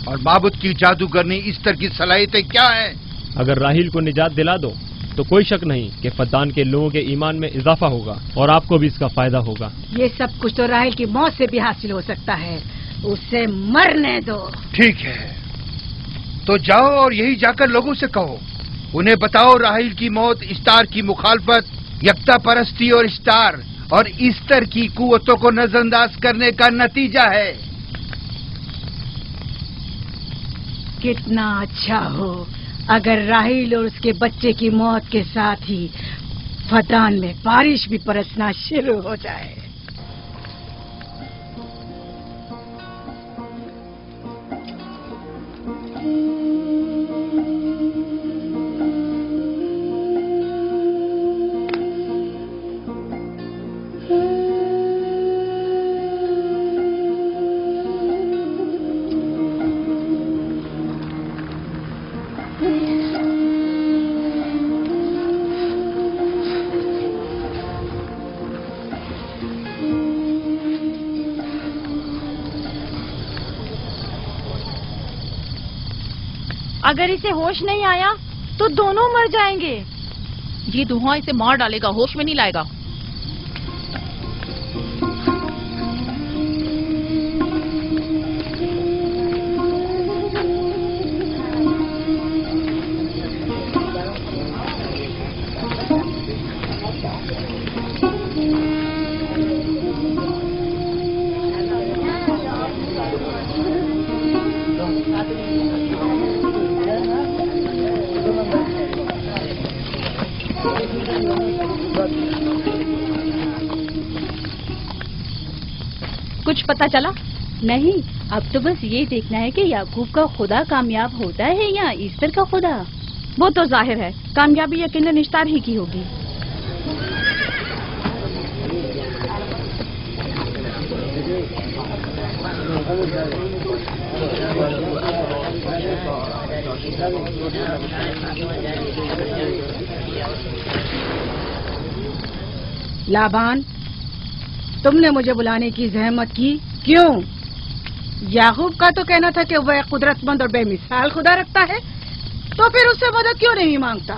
اور معبود کی جادوگرنی ایسٹر کی صلاحیتیں کیا ہیں. اگر راہیل کو نجات دلا دو تو کوئی شک نہیں کہ فدان کے لوگوں کے ایمان میں اضافہ ہوگا اور آپ کو بھی اس کا فائدہ ہوگا. یہ سب کچھ تو راہیل کی موت سے بھی حاصل ہو سکتا ہے. اسے مرنے دو. ٹھیک ہے، تو جاؤ اور یہی جا کر لوگوں سے کہو. انہیں بتاؤ راہیل کی موت اشتار کی مخالفت، یکتا پرستی اور اشتار اور ایسٹر کی قوتوں کو نظر انداز کرنے کا نتیجہ ہے. کتنا اچھا ہو اگر راہیل اور اس کے بچے کی موت کے ساتھ ہی فدان میں بارش بھی برسنا شروع ہو جائے. अगर इसे होश नहीं आया तो दोनों मर जाएंगे। ये धुआं इसे मार डालेगा, होश में नहीं लाएगा। कुछ पता चला? नहीं, अब तो बस ये देखना है कि याकूब का खुदा कामयाब होता है या ईस्टर का खुदा। वो तो जाहिर है, कामयाबी यकीनन इश्तार ही की होगी। लाबान, तुमने मुझे बुलाने की जहमत की क्यों? याकूब का तो कहना था कि वह कुदरतमंद और बेमिसाल खुदा रखता है, तो फिर उससे मदद क्यों नहीं मांगता?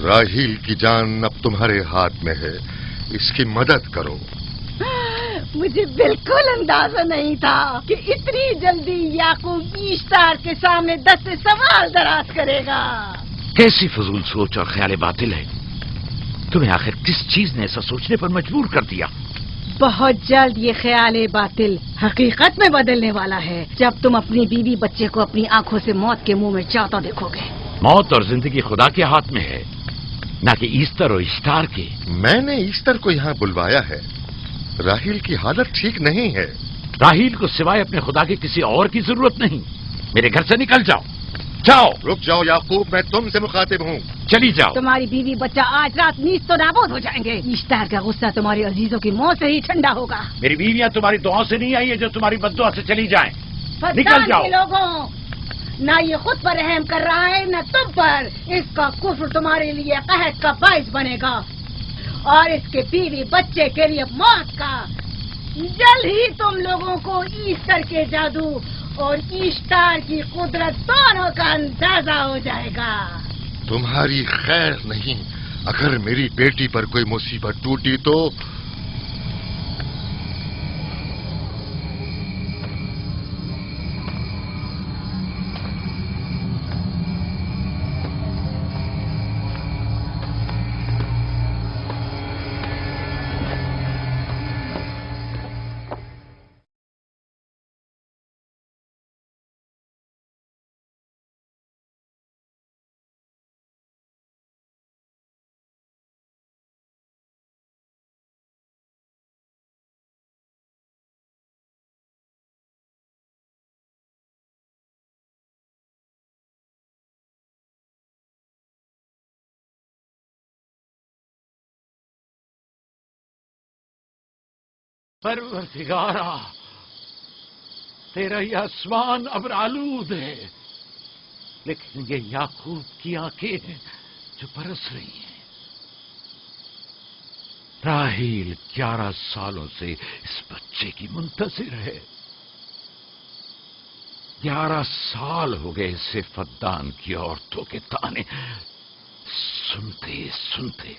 राहील की जान अब तुम्हारे हाथ में है, इसकी मदद करो। मुझे बिल्कुल अंदाजा नहीं था कि इतनी जल्दी याकूब ईस्टार के सामने 10 से सवाल दराज करेगा। कैसी फजूल सोच और ख्याल बातिल है। तुम्हें आखिर किस चीज ने ऐसा सोचने पर मजबूर कर दिया? बहुत जल्द ये ख्याल बातिल हकीकत में बदलने वाला है, जब तुम अपनी बीवी बच्चे को अपनी आंखों से मौत के मुंह में जाता देखोगे। मौत और जिंदगी खुदा के हाथ में है, न कि ईस्टर और इश्तार के। मैंने ईस्टर को यहाँ बुलवाया है। राहील की हालत ठीक नहीं है। राहील को सिवाय अपने खुदा के किसी और की जरूरत नहीं। मेरे घर से निकल जाओ। जाओ। रुक जाओ याकूब, मैं तुमसे मुखातिब हूँ। चली जाओ। तुम्हारी बीवी बच्चा आज रात नीच तो नाबूद हो जाएंगे। ईस्टर का गुस्सा तुम्हारे अजीजों की मौत से ही ठंडा होगा। मेरी बीवियां तुम्हारी दुआओं से नहीं आई है जो तुम्हारी बद्दुआ से चली जाएं। निकल जाओ। लोगों, न ये खुद पर रहम कर रहा है न तुम पर। इसका कुफ्र तुम्हारे लिए कहत का बाइस बनेगा और इसके बीवी बच्चे के लिए मौत का। जल्द ही तुम लोगों को ईस्टर के जादू और ईस्टर की कुदरत दोनों का अंदाजा हो जाएगा। तुम्हारी खैर नहीं। अगर मेरी बेटी पर कोई मुसीबत टूटी तो परवरदिगारा, तेरा ये आसमान अब आलूद है, लेकिन ये याकूब की आंखें हैं जो बरस रही हैं। राहील 11 सालों से इस बच्चे की मुंतजिर है। 11 साल हो गए इसे फद्दान की औरतों के ताने सुनते सुनते।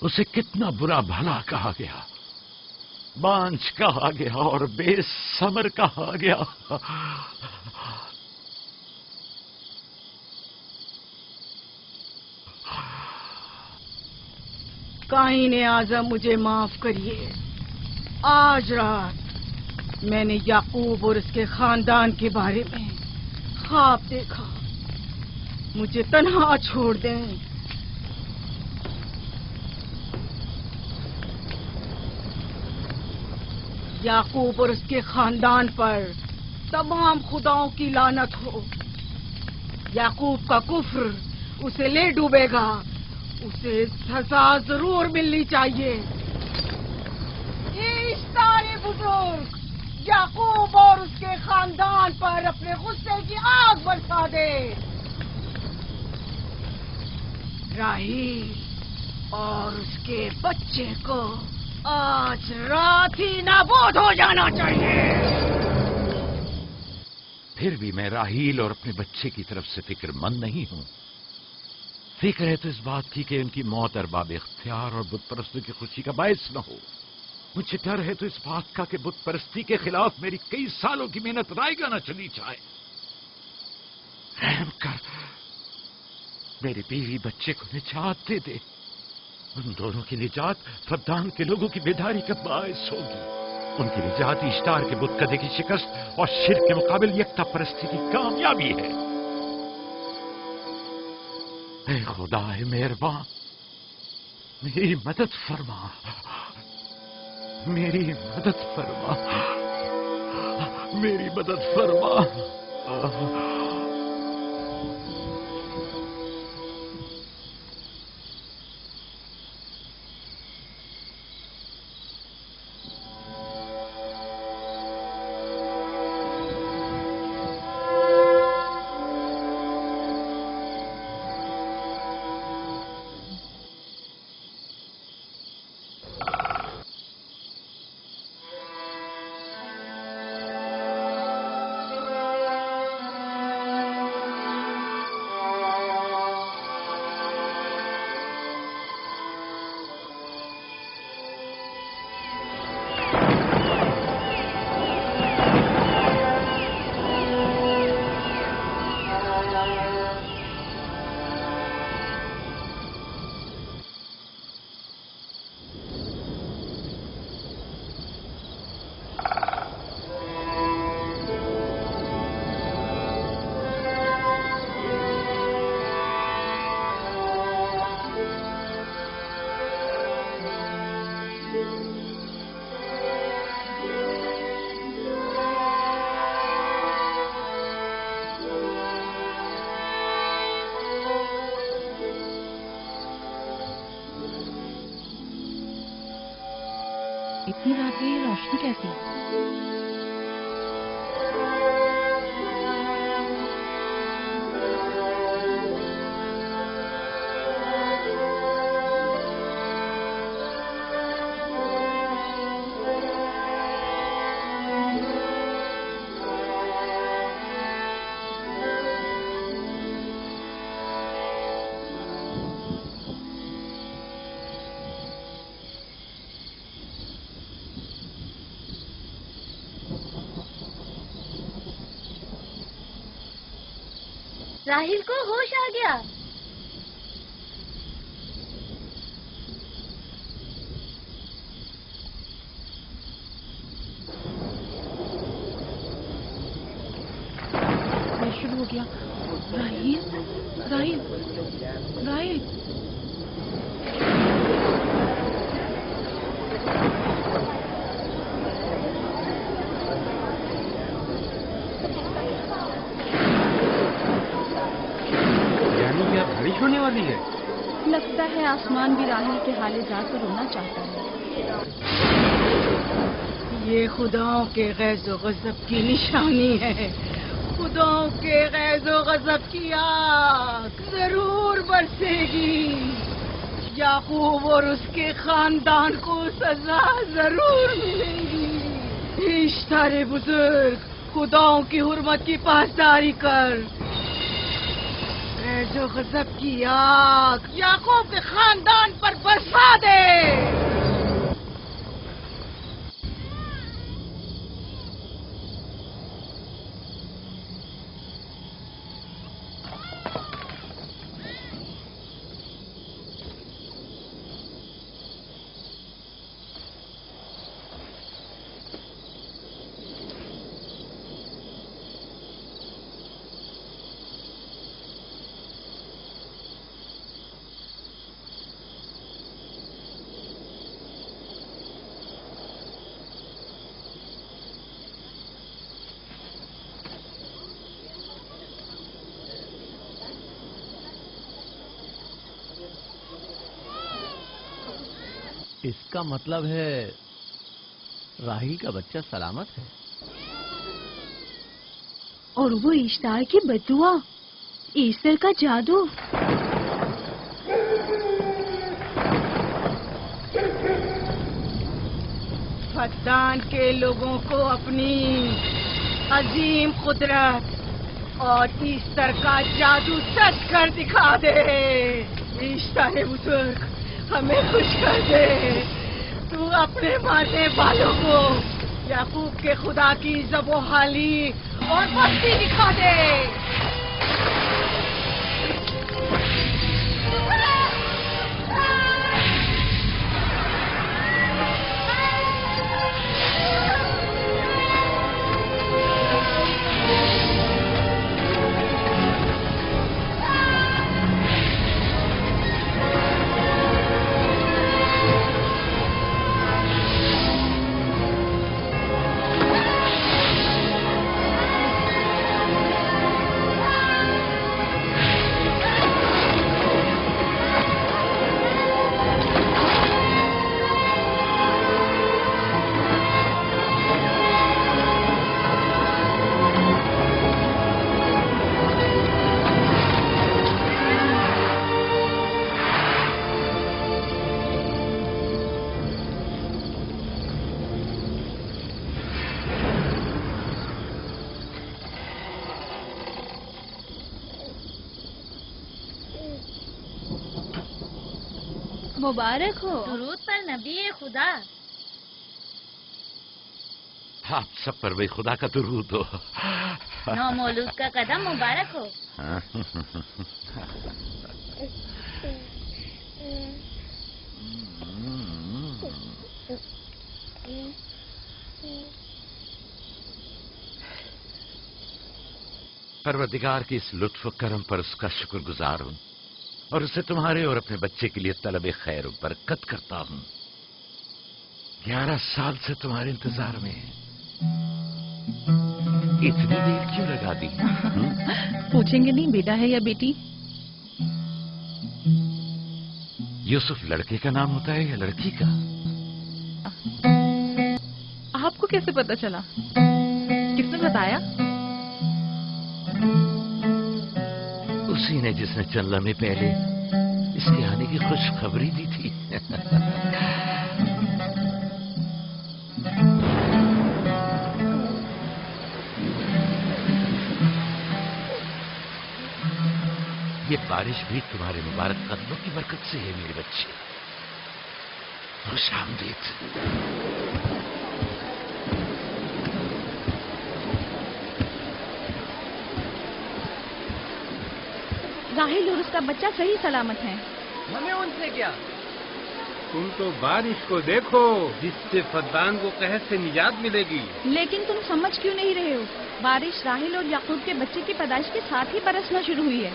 उसे कितना बुरा भला कहा गया, बांझ कहा गया और बेसमर कहा गया। काईन आज़म, मुझे माफ करिए। आज रात मैंने याकूब और उसके खानदान के बारे में ख्वाब देखा। मुझे तन्हा छोड़ दें। याकूब और उसके खानदान पर तमाम खुदाओं की लानत हो। याकूब का कुफ्र उसे ले डूबेगा। उसे सजा जरूर मिलनी चाहिए। इश्तारे बुजुर्ग, याकूब और उसके खानदान पर अपने गुस्से की आग बरसा दे। राहील और उसके बच्चे को आज रात ही नाबूद हो जाना चाहिए। پھر بھی میں راہیل اور اپنے بچے کی طرف سے فکر مند نہیں ہوں. فکر ہے تو اس بات کی کہ ان کی موت ارباب اختیار اور بت پرستوں کی خوشی کا باعث نہ ہو. مجھے ڈر ہے تو اس بات کا کہ بت پرستی کے خلاف میری کئی سالوں کی محنت رائے گا نہ چلی جائے. رحم کر میری بیوی بچے کو نجات دے دے. ان دونوں کی نجات فدان کے لوگوں کی بیداری کا باعث ہوگی. ان کی نجات اشتار کے بت کدے کی شکست اور شرک کے مقابل یکتا پرستی کی کامیابی ہے. اے خدا ہے مہربان، میری مدد فرما، میری مدد فرما، میری مدد فرما. اتنی رات گئی روشنی کیسی؟ راہیل کو ہوش آ گیا. یہ شروع ہو گیا. راہیل راہیل راہیل بارش ہونے والی ہے. لگتا ہے آسمان بھی راہیل کے حال ذات پر رونا چاہتا ہے. یہ خداؤں کے غیظ و غضب کی نشانی ہے. خداؤں کے غیظ و غضب کی آگ ضرور برسے گی. یعقوب اور اس کے خاندان کو سزا ضرور ملے گی. اشتار بزرگ خداؤں کی حرمت کی پاسداری کر. غیظ و غضب کی آگ یعقوب کے خاندان پر برسا دے. اس کا مطلب ہے راہیل کا بچہ سلامت ہے. اور وہ اشتار کی بددعا، ایسٹر کا جادو. فدان کے لوگوں کو اپنی عظیم قدرت اور ایسٹر کا جادو سچ کر دکھا دے۔ ایسٹر بزرگ ہمیں خوش کر دے، تو اپنے ماننے والوں کو یعقوب کے خدا کی ذبح و حالی اور مستی دکھا دے۔ مبارک ہو درود پر نبی خدا۔ آپ سب پر بھی خدا کا درود ہو۔ نو مولود کا قدم مبارک ہو۔ پروردگار کی اس لطف و کرم پر اس کا شکر گزار ہوں اور اسے تمہارے اور اپنے بچے کے لیے طلب خیر و برکت کرتا ہوں۔ 11 سال سے تمہارے انتظار میں اتنی دیر کیوں لگا دی؟ پوچھیں گے نہیں بیٹا ہے یا بیٹی؟ یوسف لڑکے کا نام ہوتا ہے یا لڑکی کا؟ آپ کو کیسے پتا چلا؟ کس نے بتایا؟ اسی نے جس نے چند لمحے پہلے اس کے آنے کی خوشخبری دی تھی۔ یہ بارش بھی تمہارے مبارک قدموں کی برکت سے ہے میرے بچے۔ خوش آمدید۔ راحیل اور اس کا بچہ صحیح سلامت ہیں۔ ہمیں ان سے کیا؟ تم تو بارش کو دیکھو جس سے فدان کو قحط سے نجات ملے گی۔ لیکن تم سمجھ کیوں نہیں رہے ہو؟ بارش راحیل اور یعقوب کے بچے کی پیدائش کے ساتھ ہی برسنا شروع ہوئی ہے۔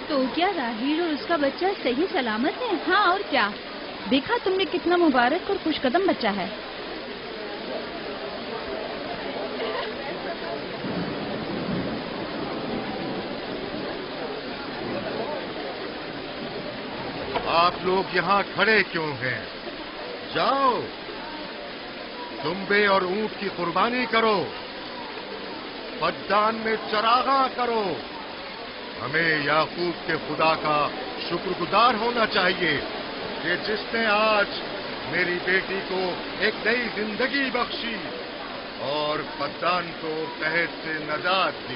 تو کیا راحیل اور اس کا بچہ صحیح سلامت ہے؟ ہاں اور کیا، دیکھا تم نے کتنا مبارک اور خوش قدم بچہ ہے۔ آپ لوگ یہاں کھڑے کیوں ہیں؟ جاؤ دمبے اور اونٹ کی قربانی کرو، فدان میں چراغاں کرو۔ ہمیں یعقوب کے خدا کا شکر گزار ہونا چاہیے کہ جس نے آج میری بیٹی کو ایک نئی زندگی بخشی اور فدان کو قحط سے نجات دی۔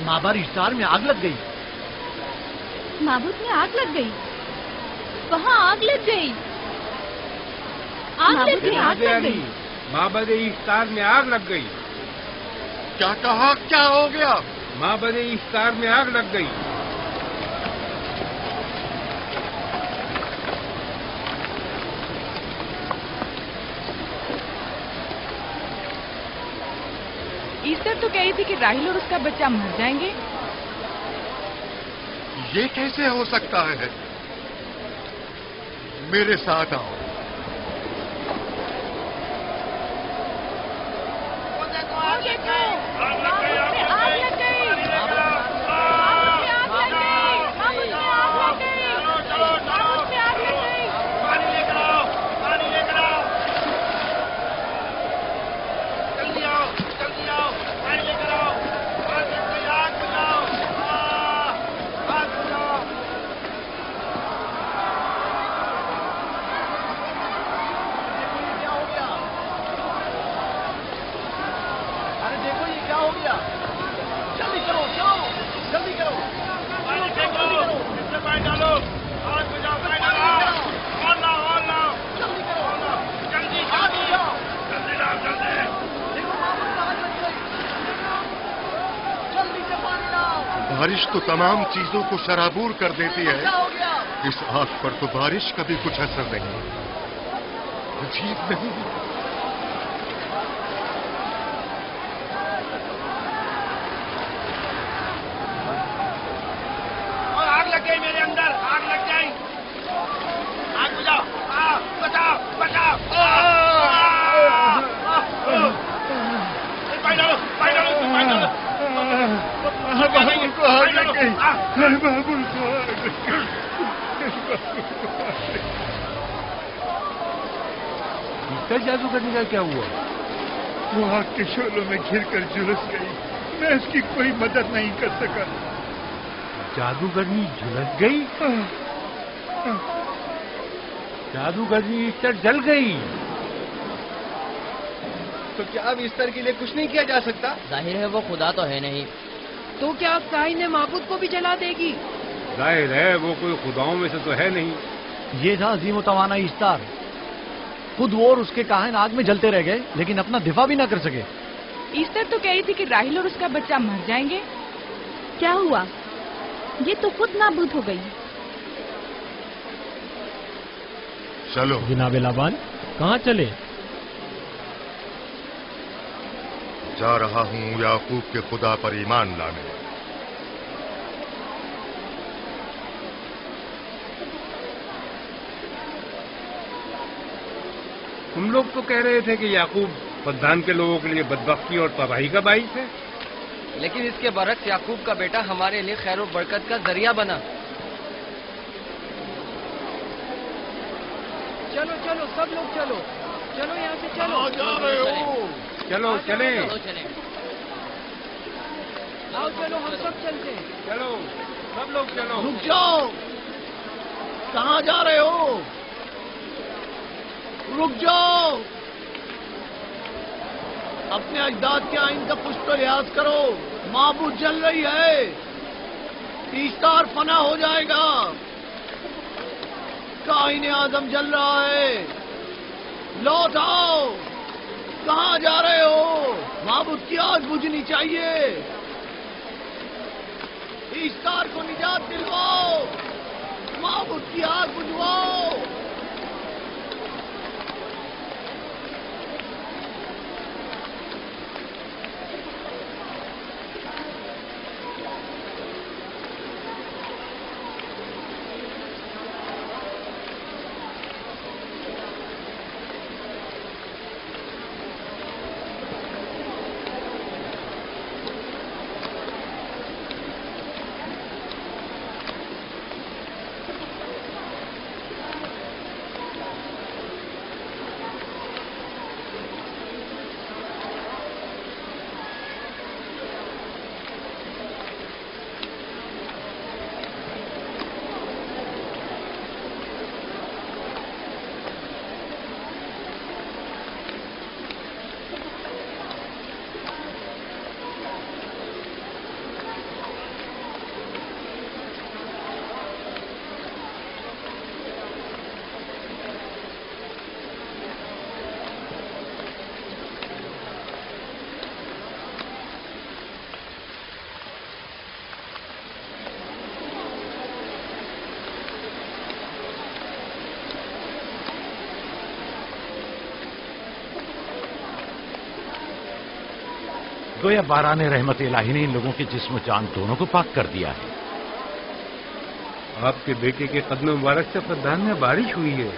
مابر اشتار میں آگ لگ گئی۔ معبود میں آگ لگ گئی؟ وہاں آگ لگ گئی، آگ لگ گئی، آگ لگ گئی۔ معبد اشتار میں آگ لگ گئی۔ کیا کہا؟ کیا ہو گیا؟ معبد اشتار میں آگ لگ گئی۔ ईस्टर तो कह रही थी कि राहिल और उसका बच्चा मर जाएंगे। ये कैसे हो सकता है? मेरे साथ आओ। बारिश तो तमाम चीजों को शराबूर कर देती है, इस आग पर तो बारिश का भी कुछ असर नहीं। अजीब नहीं? और आग लग गई मेरे अंदर, आग लग गई। आग बुझाओ, बचाओ बचाओ। पानी डालो, पानी डालो, पानी डालो। बाबुल को आग लग गई। बाबुल को आग लग गई। इसका जादू करने का क्या हुआ? वो आग के शोलों में घिरकर झुलस गई। मैं इसकी कोई मदद नहीं कर सका। जादूगरनी झुलस गई? जादूगरनी ईस्टर जल गई। तो क्या अब ईस्टर के लिए कुछ नहीं किया जा सकता? जाहिर है वो खुदा तो है नहीं। तो क्या काइन ने माबूद को भी जला देगी? जाहिर है वो कोई खुदाओं में से तो है नहीं। ये था अजीम तवाना ईस्टर। खुद वो और उसके काहिन आग में जलते रह गए, लेकिन अपना दिफा भी ना कर सके। ईस्टर तो कह रही थी कि राहिल और उसका बच्चा मर जाएंगे। क्या हुआ? ये तो खुद नाबूद हो गई। चलो जनाब लाबान, कहाँ चले? जा रहा हूं याकूब के खुदा पर ईमान लाने। तुम लोग तो कह रहे थे कि याकूब फद्दान के लोगों के लिए बदबख्ती और तबाही का बाइस है, लेकिन इसके बरक्स याकूब का बेटा हमारे लिए खैर और बरकत का जरिया बना। चलो चलो सब लोग चलो, चलो यहाँ से चलो। जा रहे हो? चलो चले। आओ चलो हम सब चलते हैं। चलो सब लोग चलो। रुक जाओ, कहाँ जा रहे हो? रुक जाओ, अपने अजदाद के आइन का कुछ तो लिहाज करो। माबूद जल रही है, ईस्टर फना हो जाएगा। काइन आजम जल रहा है, लौट आओ। कहाँ जा रहे हो? माबूद की आग बुझनी चाहिए। ईस्टर को निजात दिलवाओ, माबूद की आग बुझवाओ। गोया बारान रहमत इलाही ने इन लोगों के जिस्म जान दोनों को पाक कर दिया है। आपके बेटे के कदम मुबारक से फद्दान में बारिश हुई है,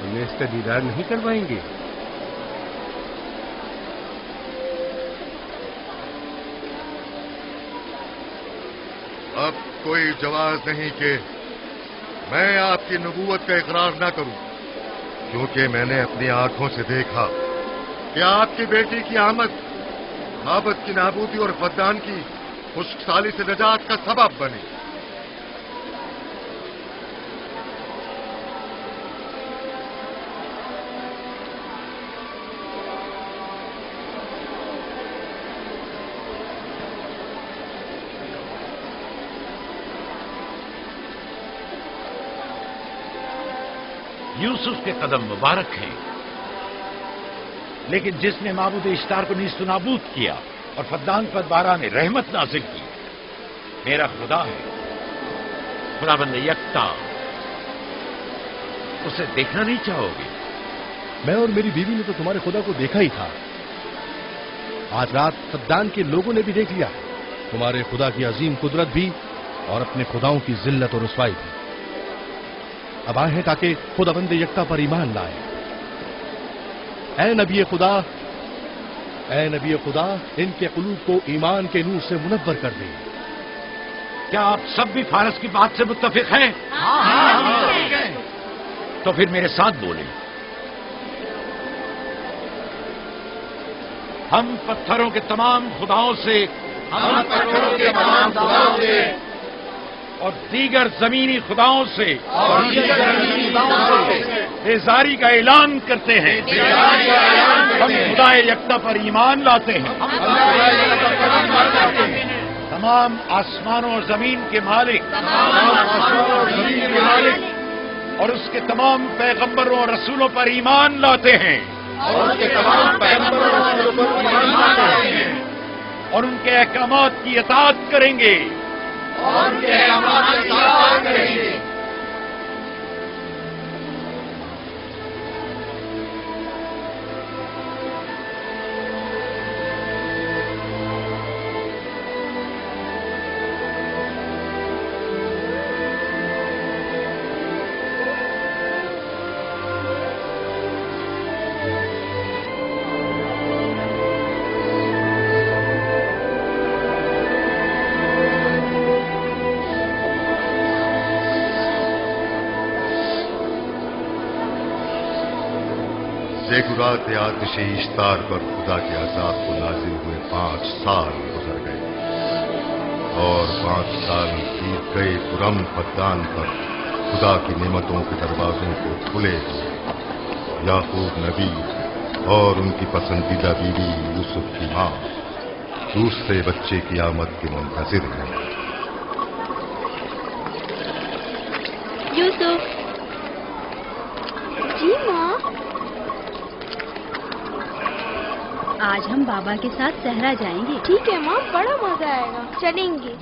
हमें इसका दीदार नहीं करवाएंगे? अब कोई जवाब नहीं कि मैं आपकी नबूवत का इकरार ना करूं, क्योंकि मैंने अपनी आंखों से देखा कि आपकी बेटी की आमद माबद की नाबूदी और फद्दान की खुश्कसाली से निजात का सबब बनी। यूसुफ के कदम मुबारक हैं, लेकिन जिसने माबूद इश्तार को नीस्त नाबूद किया और फद्दान पर बारान रहमत नाजिल की, मेरा खुदा है, खुदाबंद यकता। उसे देखना नहीं चाहोगे? मैं और मेरी बीवी ने तो तुम्हारे खुदा को देखा ही था। आज रात फद्दान के लोगों ने भी देख लिया तुम्हारे खुदा की अजीम कुदरत भी और अपने खुदाओं की जिल्लत और रुसवाई भी। अब आए हैं ताकि खुदाबंद यकता पर ईमान लाए। ऐ नबी खुदा, इनके कुलूब को ईमान के नूर से मुनव्वर कर दे। क्या आप सब भी फारस की बात से मुत्तफिक हैं? हाँ। तो फिर मेरे साथ बोले। हम पत्थरों के तमाम खुदाओं से और दीगर जमीनी खुदाओं से बेजारी का ऐलान करते हैं। हम खुदा यकता पर ईमान लाते हैं। तमाम आसमानों और जमीन के मालिक और उसके तमाम पैगंबरों और रसूलों पर ईमान लाते हैं और उनके अहकामात की इताअत करेंगे। ज़ेकुरात आतिश इश्तार पर खुदा के अज़ाब को नाज़िल हुए 5 साल गुजर गए और 5 साल बीत गए। पुरम फद्दान पर खुदा की नेमतों के दरवाजों को खुले हुए याकूब नबी और उनकी पसंदीदा बीवी यूसुफ की मां दूसरे बच्चे की आमद के मुंतज़िर हैं। यूसुफ। जी माँ। आज हम बाबा के साथ सहरा जाएंगे। ठीक है माँ, बड़ा मजा आएगा, चलेंगे।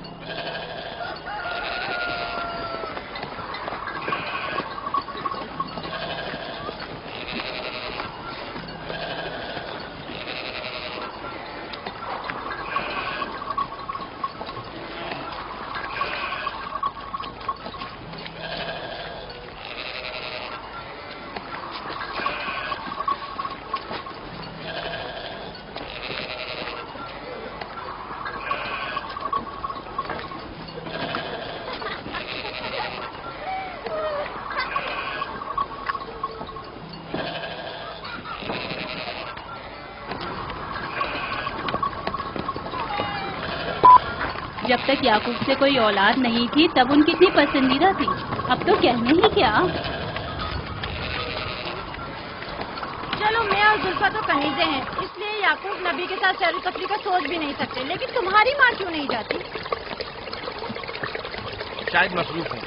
जब तक याकूब से कोई औलाद नहीं थी तब उनकी इतनी पसंदीदा थी, अब तो कहने ही क्या। चलो मैं और जुल्फा तो कनीजे हैं, इसलिए याकूब नबी के साथ सैर तफरी का सोच भी नहीं सकते, लेकिन तुम्हारी माँ क्यों नहीं जाती? शायद मसरूफ हो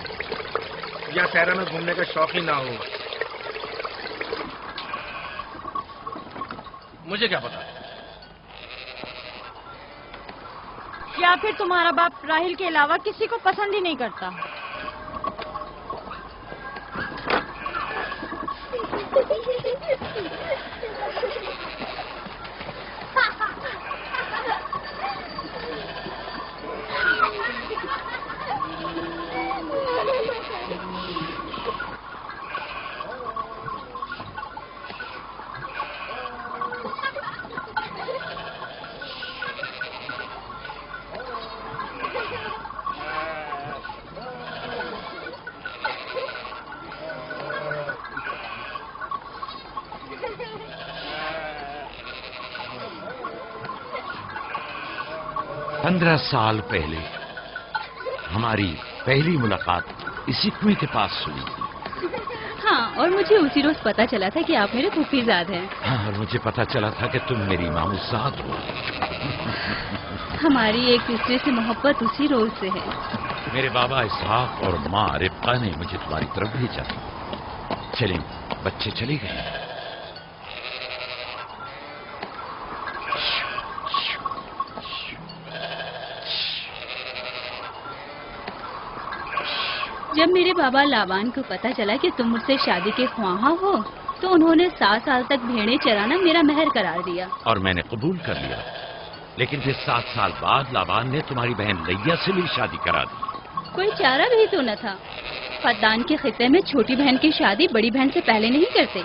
या सहरा में घूमने का शौक ही ना हो, मुझे क्या पता। या फिर तुम्हारा बाप राहिल के अलावा किसी को पसंद ही नहीं करता। 15 साल पहले हमारी पहली मुलाकात इसी कुएं के पास हुई थी। हाँ, और मुझे उसी रोज पता चला था कि आप मेरे फूफीजाद हैं। हाँ, और मुझे पता चला था कि तुम मेरी मामूजाद हो। हमारी एक दूसरे से मोहब्बत उसी रोज से है। मेरे बाबा इसहाक और माँ रिब्का ने मुझे तुम्हारी तरफ भेजा। चलें, बच्चे चले गए। जब मेरे बाबा लाबान को पता चला कि तुम मुझसे शादी के ख्वाहा हो, तो उन्होंने 7 साल तक भेड़ें चराना मेरा महर करार दिया। और मैंने कबूल कर लिया। लेकिन फिर 7 साल बाद लाबान ने तुम्हारी बहन लैया से मेरी शादी करा दी। कोई चारा भी तो न था। फद्दान के खित्ते में छोटी बहन की शादी बड़ी बहन से पहले नहीं करते।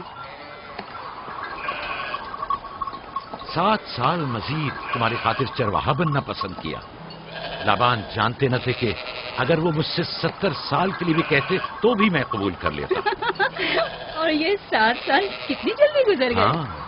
7 साल मजीद तुम्हारी खातिर चरवाहा बनना पसंद किया। लाबान जानते न थे कि अगर वो मुझसे 70 साल के लिए भी कहते तो भी मैं कबूल कर लेता। और ये 7 साल कितनी जल्दी गुजर गए। हाँ।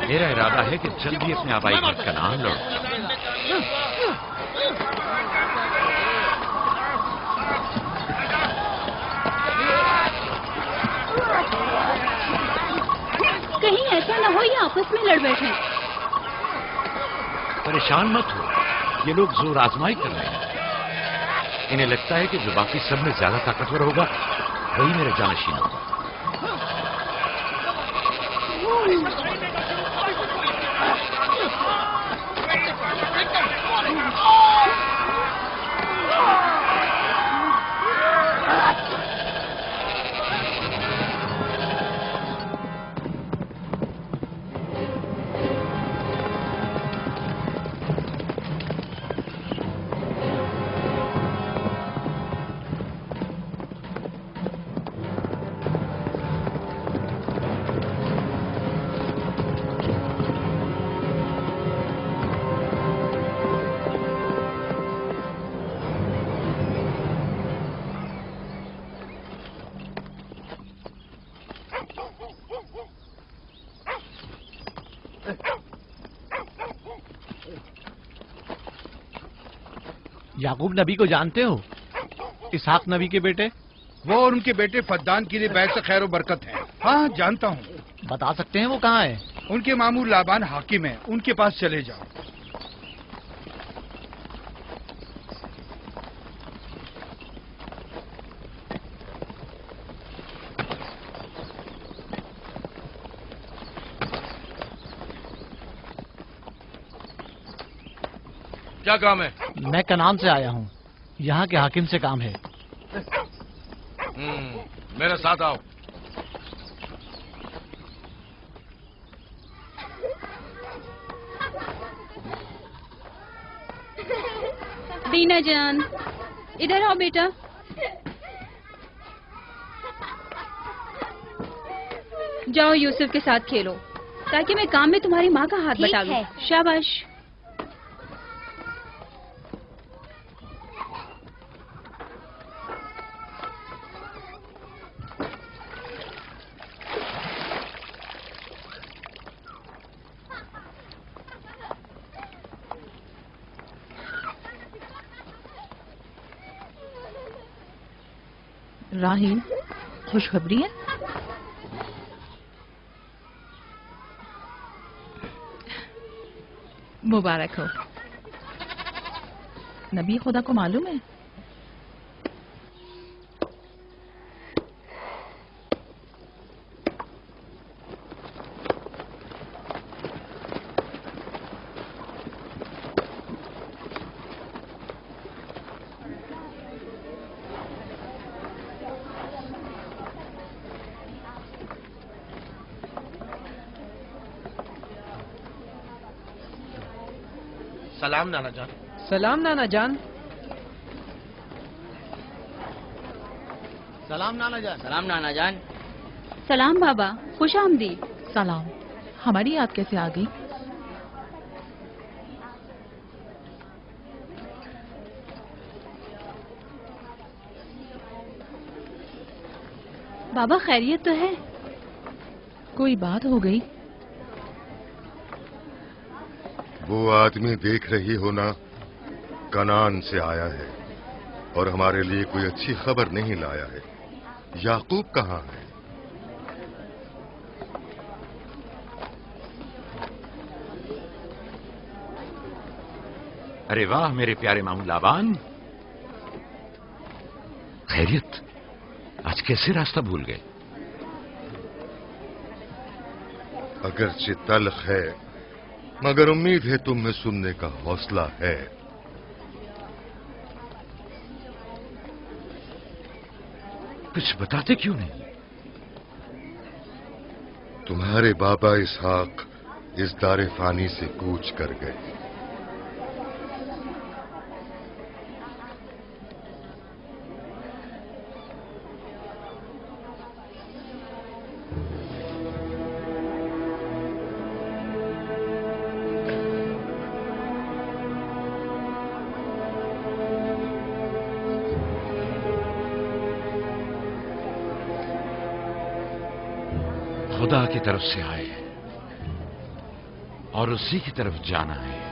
मेरा इरादा है कि जल्दी अपने आबाई घर का नाम लौट। कहीं ऐसा न हो ये आपस में लड़ बैठे। परेशान मत हो, ये लोग जोर आजमाई कर रहे हैं। इन्हें लगता है कि जो बाकी सब में ज्यादा ताकतवर होगा वही मेरा जानशीन होगा। याकूब नबी को जानते हो? इसहाक नबी के बेटे। वो और उनके बेटे फद्दान के लिए बैत से खैर और बरकत है। हाँ, जानता हूँ। बता सकते हैं वो कहाँ है? उनके मामूर लाबान हाकिम है, उनके पास चले जाओ। क्या काम है? मैं कनान से आया हूँ, यहाँ के हाकिम से काम है। मेरे साथ आओ। दीना जान, इधर आओ बेटा। जाओ यूसुफ के साथ खेलो, ताकि मैं काम में तुम्हारी माँ का हाथ बटा दूं। शाबाश। राहील, खुशखबरी है? मुबारक हो। नबी खुदा को मालूम है? सलाम नाना जान। सलाम नाना जान। सलाम नाना जान। सलाम नाना जान। सलाम बाबा, खुश आमदीद। सलाम। हमारी याद कैसे आ गई? बाबा खैरियत तो है? कोई बात हो गई? वो आदमी देख रही हो ना, कनान से आया है और हमारे लिए कोई अच्छी खबर नहीं लाया है। याकूब कहाँ है? अरे वाह मेरे प्यारे मामू लाबान, खैरियत? आज कैसे रास्ता भूल गए? अगरचे तल्ख है मगर उम्मीद है तुम में सुनने का हौसला है। कुछ बताते क्यों नहीं? तुम्हारे बाबा इसहाक इस दारे फानी से कूच कर गए। खुदा की तरफ से आए हैं और उसी की तरफ जाना है।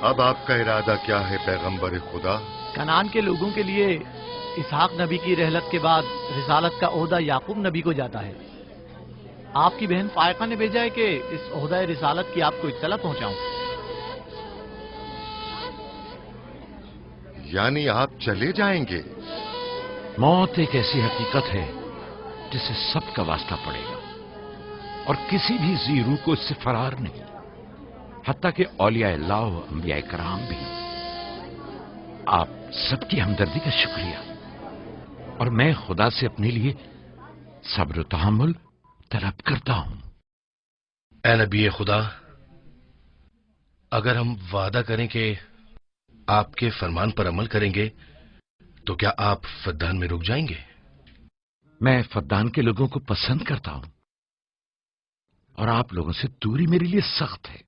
अब आपका इरादा क्या है पैगंबर खुदा? कनान के लोगों के लिए इसहाक नबी की रहलत के बाद रिसालत का ओहदा याकूब नबी को जाता है। आपकी बहन फायका ने भेजा है कि इस ओहदा रिसालत की आपको इत्तला पहुंचाऊं। यानी आप चले जाएंगे? मौत एक ऐसी हकीकत है जिसे सबका वास्ता पड़ेगा और किसी भी जी रूह को इससे फरार नहीं, हत्ता कि औलिया अल्लाह व अंबिया कराम भी। आप सबकी हमदर्दी का शुक्रिया, और मैं खुदा से अपने लिए सब्र तहम्मुल तलब करता हूं। ऐ नबी खुदा, अगर हम वादा करें कि आपके फरमान पर अमल करेंगे तो क्या आप फद्दान में रुक जाएंगे? मैं फद्दान के लोगों को पसंद करता हूं और आप लोगों से दूरी मेरे लिए सख्त है।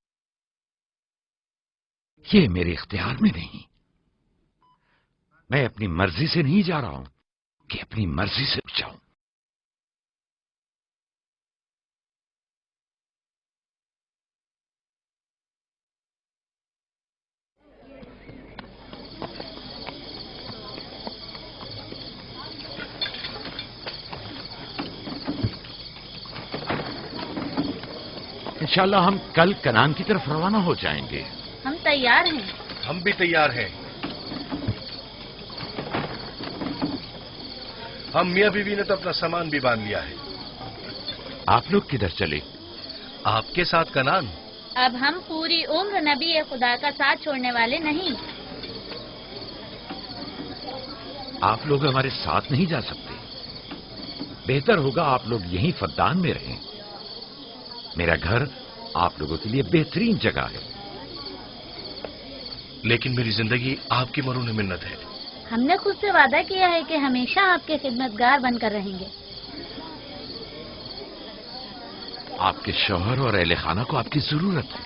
ये मेरे इख्तियार में नहीं। मैं अपनी मर्जी से नहीं जा रहा हूं कि अपनी मर्जी से रुक जाऊं। इंशाअल्लाह हम कल कनान की तरफ रवाना हो जाएंगे। हम तैयार हैं। हम भी तैयार हैं। हम मियां बीवी ने तो अपना सामान भी बांध लिया है। आप लोग किधर चले? आपके साथ कनान। अब हम पूरी उम्र नबी खुदा का साथ छोड़ने वाले नहीं। आप लोग हमारे साथ नहीं जा सकते। बेहतर होगा आप लोग यहीं फद्दान में रहें। मेरा घर आप लोगों के लिए बेहतरीन जगह है। लेकिन मेरी जिंदगी आपकी मरून मिन्नत है। हमने खुद से वादा किया है कि हमेशा आपके खिदमतगार बनकर रहेंगे। आपके शौहर और अहले खाना को आपकी जरूरत है।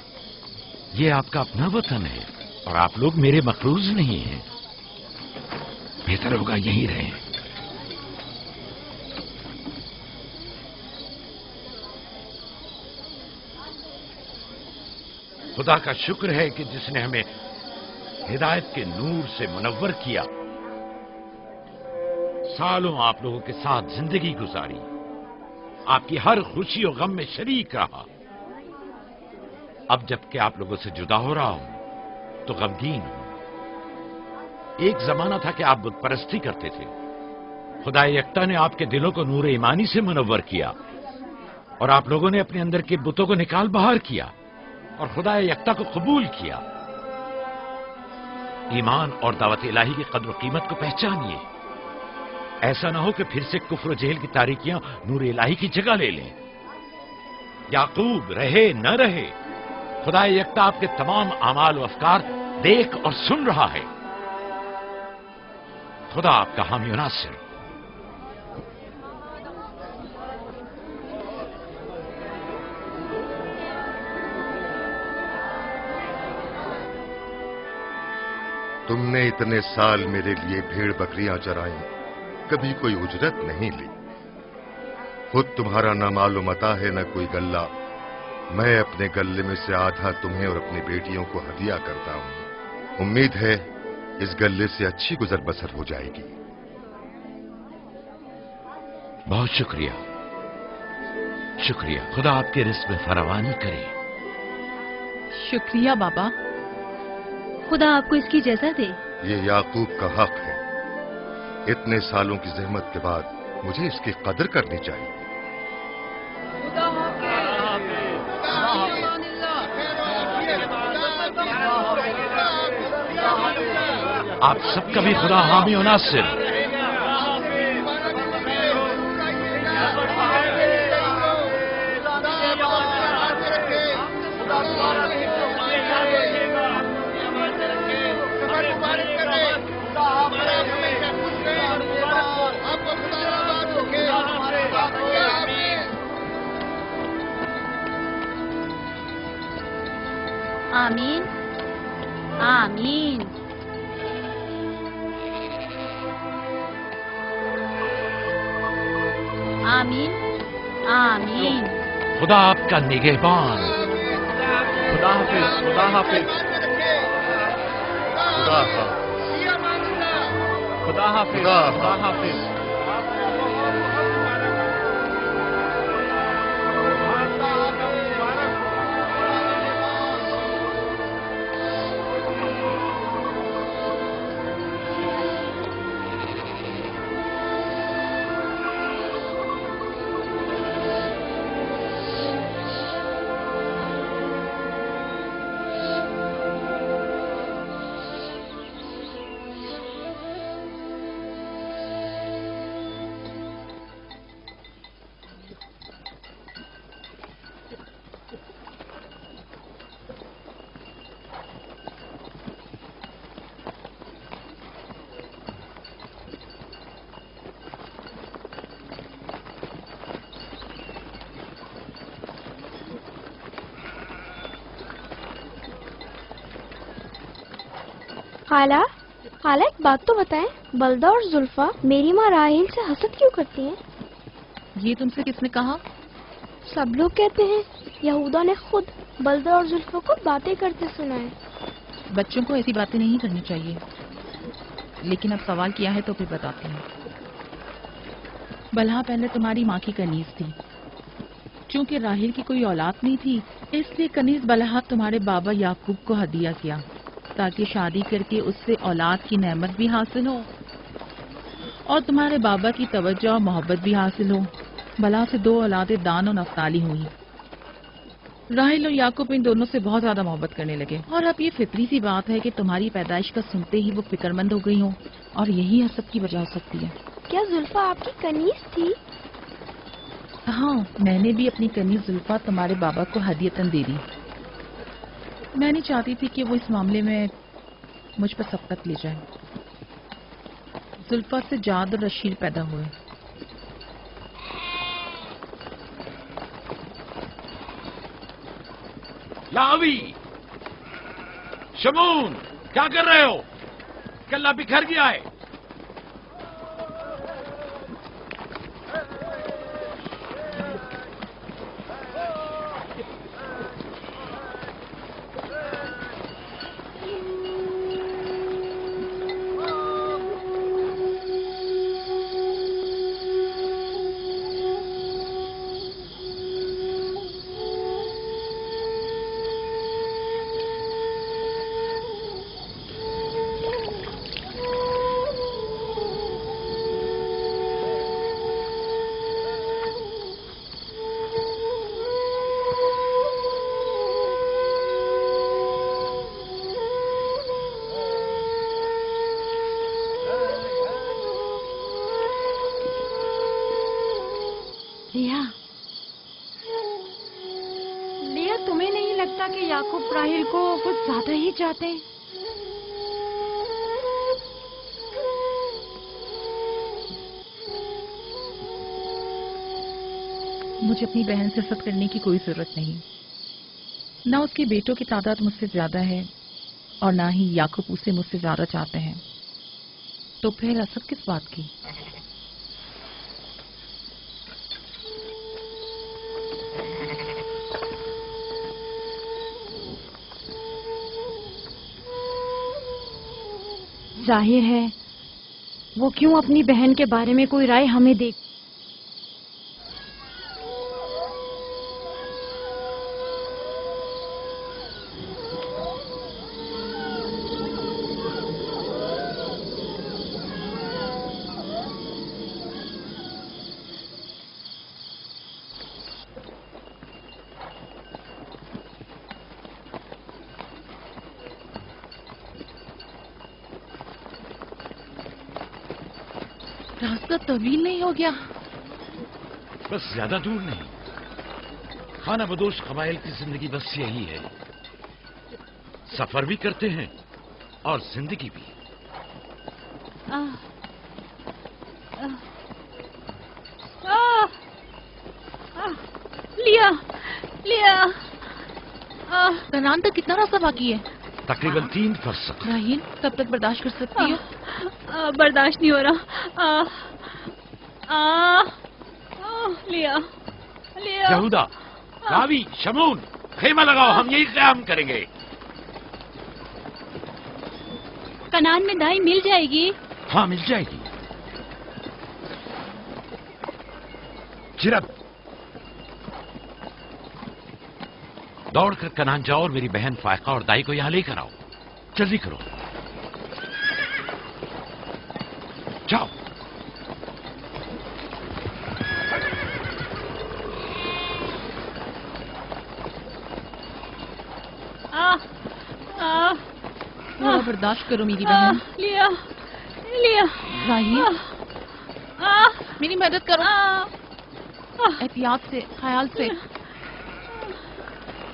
ये आपका अपना वतन है और आप लोग मेरे मखरूज नहीं हैं। बेहतर होगा यहीं रहें। खुदा का शुक्र है कि जिसने हमें हिदायत के नूर से मुनव्वर किया। सालों आप लोगों के साथ जिंदगी गुजारी, آپ کی ہر خوشی و غم میں شریک رہا. اب جب کہ آپ لوگوں سے جدا ہو رہا ہوں تو غمگین ہوں. ایک زمانہ تھا کہ آپ بت پرستی کرتے تھے. خدا یکتا نے آپ کے دلوں کو نور ایمانی سے منور کیا اور آپ لوگوں نے اپنے اندر کے بتوں کو نکال باہر کیا اور خدا یکتا کو قبول کیا. ایمان اور دعوت الہی کی قدر و قیمت کو پہچانیے. ایسا نہ ہو کہ پھر سے کفر و جہل کی تاریکیاں نور الہی کی جگہ لے لیں. یعقوب رہے نہ رہے، خدا یکتا آپ کے تمام اعمال و افکار دیکھ اور سن رہا ہے. خدا آپ کا حامی و ناصر. تم نے اتنے سال میرے لیے بھیڑ بکریاں چرائیں، کبھی کوئی اجرت نہیں لی. خود تمہارا نہ مال و متا ہے نہ کوئی گلہ. میں اپنے گلے میں سے آدھا تمہیں اور اپنی بیٹیوں کو ہدیہ کرتا ہوں. امید ہے اس گلے سے اچھی گزر بسر ہو جائے گی. بہت شکریہ. شکریہ. خدا آپ کے رزق میں فراوانی کرے. شکریہ بابا. خدا آپ کو اس کی جزا دے. یہ یعقوب کا حق ہے. اتنے سالوں کی زحمت کے بعد مجھے اس کی قدر کرنی چاہیے. آپ سب کا بھی خدا حامی و ناصر. آمین آمین. آمین آمین. خدا آپ کا نگہبان. خدا حافظ. خدا حافظ. خدا حافظ. خدا حافظ. خدا حافظ. خالہ ایک بات تو بتائیں، بلدہ اور زلفا میری ماں راہیل سے حسد کیوں کرتی ہیں؟ یہ تم سے کس نے کہا؟ سب لوگ کہتے ہیں یہودا نے خود بلدہ اور زلفا کو باتیں کرتے سنا ہے. بچوں کو ایسی باتیں نہیں کرنی چاہیے. لیکن اب سوال کیا ہے تو پھر بتاتے ہیں. بلہا پہلے تمہاری ماں کی کنیز تھی. چونکہ راہیل کی کوئی اولاد نہیں تھی، اس لیے کنیز بلہا تمہارے بابا یعقوب کو ہدیہ کیا تاکہ شادی کر کے اس سے اولاد کی نعمت بھی حاصل ہو اور تمہارے بابا کی توجہ اور محبت بھی حاصل ہو. بلہا سے 2 اولادیں دان اور نفتالی ہوئی. راہیل اور یعقوب ان دونوں سے بہت زیادہ محبت کرنے لگے اور اب یہ فطری سی بات ہے کہ تمہاری پیدائش کا سنتے ہی وہ فکر مند ہو گئی ہوں اور یہی حسد کی وجہ ہو سکتی ہے. کیا زلفا آپ کی کنیز تھی؟ ہاں، میں نے بھی اپنی کنیز زلفا تمہارے بابا کو ہدیتاً دے دی. میں نہیں چاہتی تھی کہ وہ اس معاملے میں مجھ پر سبقت لے جائے. زلفا سے جاد اور رشید پیدا ہوئے. لاوی، شمون، کیا کر رہے ہو؟ کلہ بکھر گیا ہے. लिया, लिया तुम्हें नहीं लगता कि याकूब राहिल को कुछ ज्यादा ही चाहते हैं? मुझे अपनी बहन से सख्त करने की कोई जरूरत नहीं। ना उसके बेटों की तादाद मुझसे ज्यादा है और ना ही याकूब उसे मुझसे ज्यादा चाहते हैं, तो फिर असद किस बात की? जाहिर है वो क्यों अपनी बहन के बारे में कोई राय हमें दे। रास्ता तवील नहीं हो गया? बस ज्यादा दूर नहीं। खाना बदोश कबाइल की जिंदगी बस यही है, सफर भी करते हैं और जिंदगी भी। लिया, लिया। कनान तक कितना रास्ता बाकी है? तकरीबन 3 फरसख। राहील, कब तक बर्दाश्त कर सकती हो? बर्दाश्त नहीं हो रहा। लिया, लिया। यहूदा, रावी, शमून, खेमा लगाओ, हम यही क़याम करेंगे। कनान में दाई मिल जाएगी? हाँ, मिल जाएगी। चिरब, दौड़कर कनान जाओ और मेरी बहन फायका और दाई को यहां लेकर आओ। जल्दी करो, जाओ। थोड़ा बर्दाश्त करो मेरी बहन। लिया, लिया। राहील, मेरी मदद करो। एहतियात से, ख्याल से,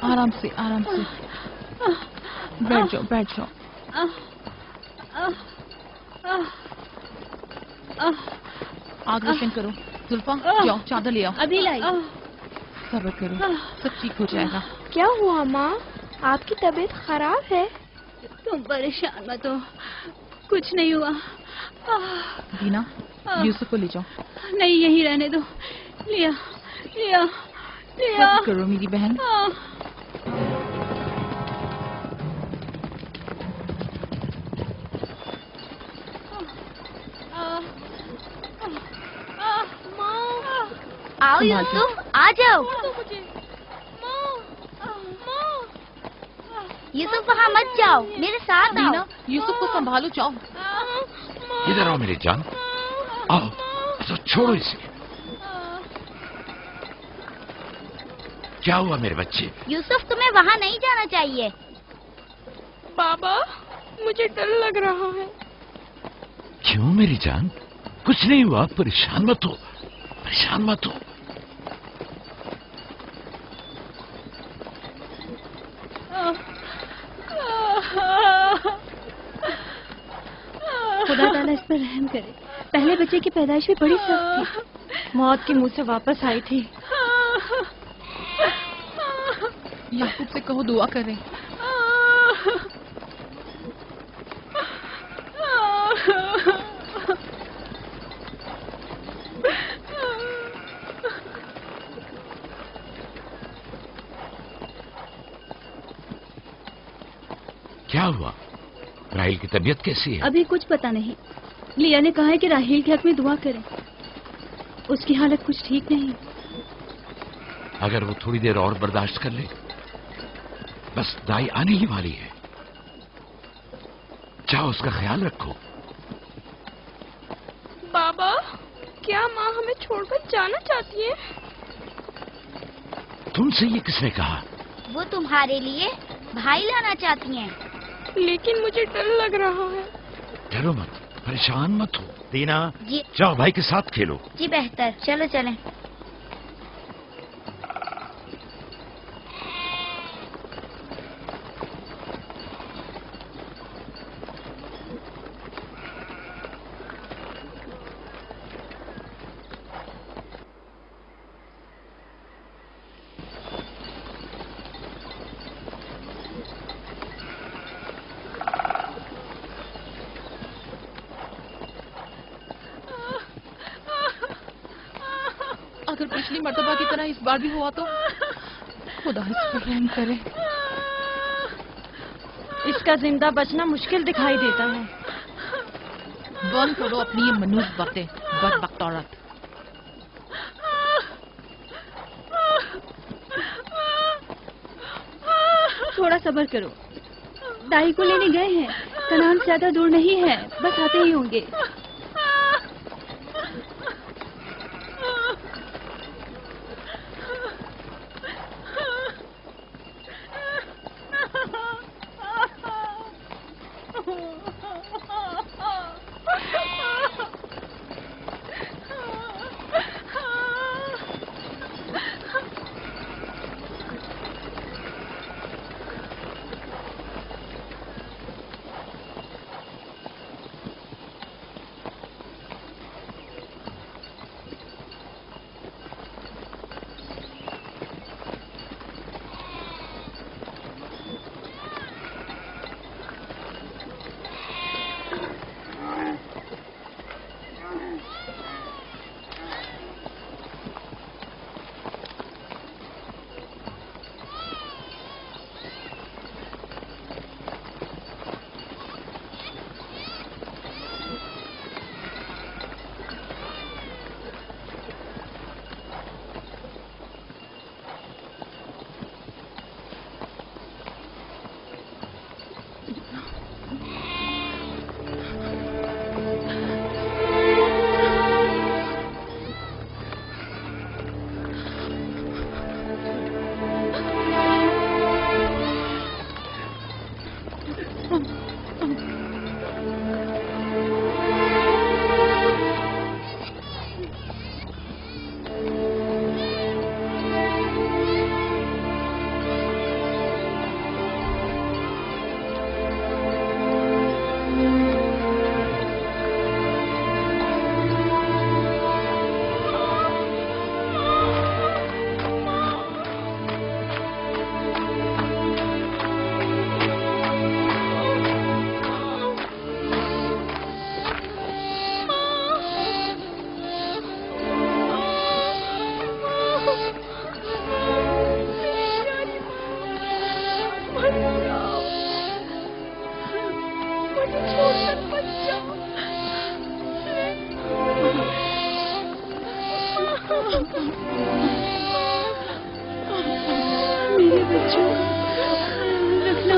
आराम से, आराम से। बैठ जाओ, बैठ जाओ। आग रोशन करो। जुल्फा, जाओ चादर ले आओ। अभी लाई। सब्र करो, सब ठीक हो जाएगा। क्या हुआ माँ? आपकी तबीयत खराब है? तुम परेशान मत हो, कुछ नहीं हुआ। दीना, यूसुफ को ले जाओ। नहीं, यहीं रहने दो। लिया, लिया, लिया। सब्र करो मेरी बहन। आओ यूसुफ, आ जाओ। यूसुफ वहाँ मत जाओ, मेरे साथ आओ। दीना, यूसुफ को संभालो, जाओ। इधर आओ मेरी जान, आओ। तो छोड़ो इसे। क्या हुआ मेरे बच्चे? यूसुफ, तुम्हें वहाँ नहीं जाना चाहिए। बाबा, मुझे डर लग रहा है। क्यों मेरी जान? कुछ नहीं हुआ, परेशान मत हो, परेशान मत हो। खुदा ताला इस पर रहम करे। पहले बच्चे की पैदाइश भी बड़ी सख्त थी, मौत के मुंह से वापस आई थी। याकूब से कहो दुआ करें। क्या हुआ? राहील की तबीयत कैसी है? अभी कुछ पता नहीं। लिया ने कहा है कि राहील के हक में दुआ करें, उसकी हालत कुछ ठीक नहीं। अगर वो थोड़ी देर और बर्दाश्त कर ले, बस दाई आने ही वाली है। जाओ, उसका ख्याल रखो। बाबा, क्या माँ हमें छोड़कर जाना चाहती है? तुमसे ये किसने कहा? वो तुम्हारे लिए भाई लाना चाहती हैं। लेकिन मुझे डर लग रहा है। डरो मत, परेशान मत हो। दीना, जी। जाओ भाई के साथ खेलो। जी बेहतर, चलो चलें। अगर पिछली मर्तबा की तरह इस बार भी हुआ तो खुदा इस पर रहम करे। इसका जिंदा बचना मुश्किल दिखाई देता है। बंद करो अपनी ये मनूस बातें, बदबख्त औरत। थोड़ा सब्र करो, दाई को लेने गए हैं। कनान ज्यादा दूर नहीं है, बस आते ही होंगे। मेरे बच्चों रखना,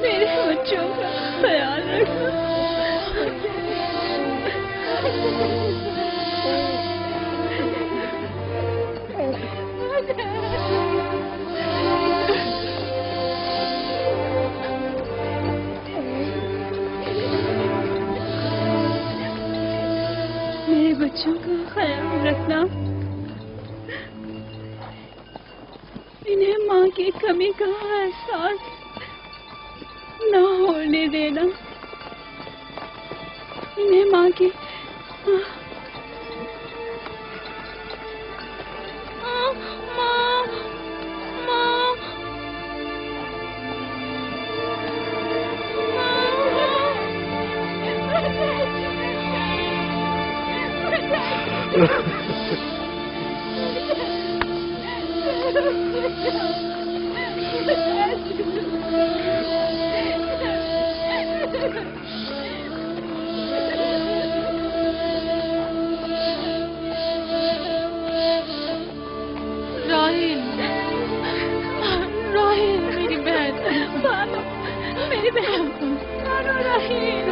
मेरे बच्चों का ख्याल रखना। मेरे बच्चों का ख्याल रखना, इन्हें माँ की कमी का एहसास न होने देना, इन्हें माँ की राहिल, राहिल मेरी बहन, मेरी बहन, राहिल,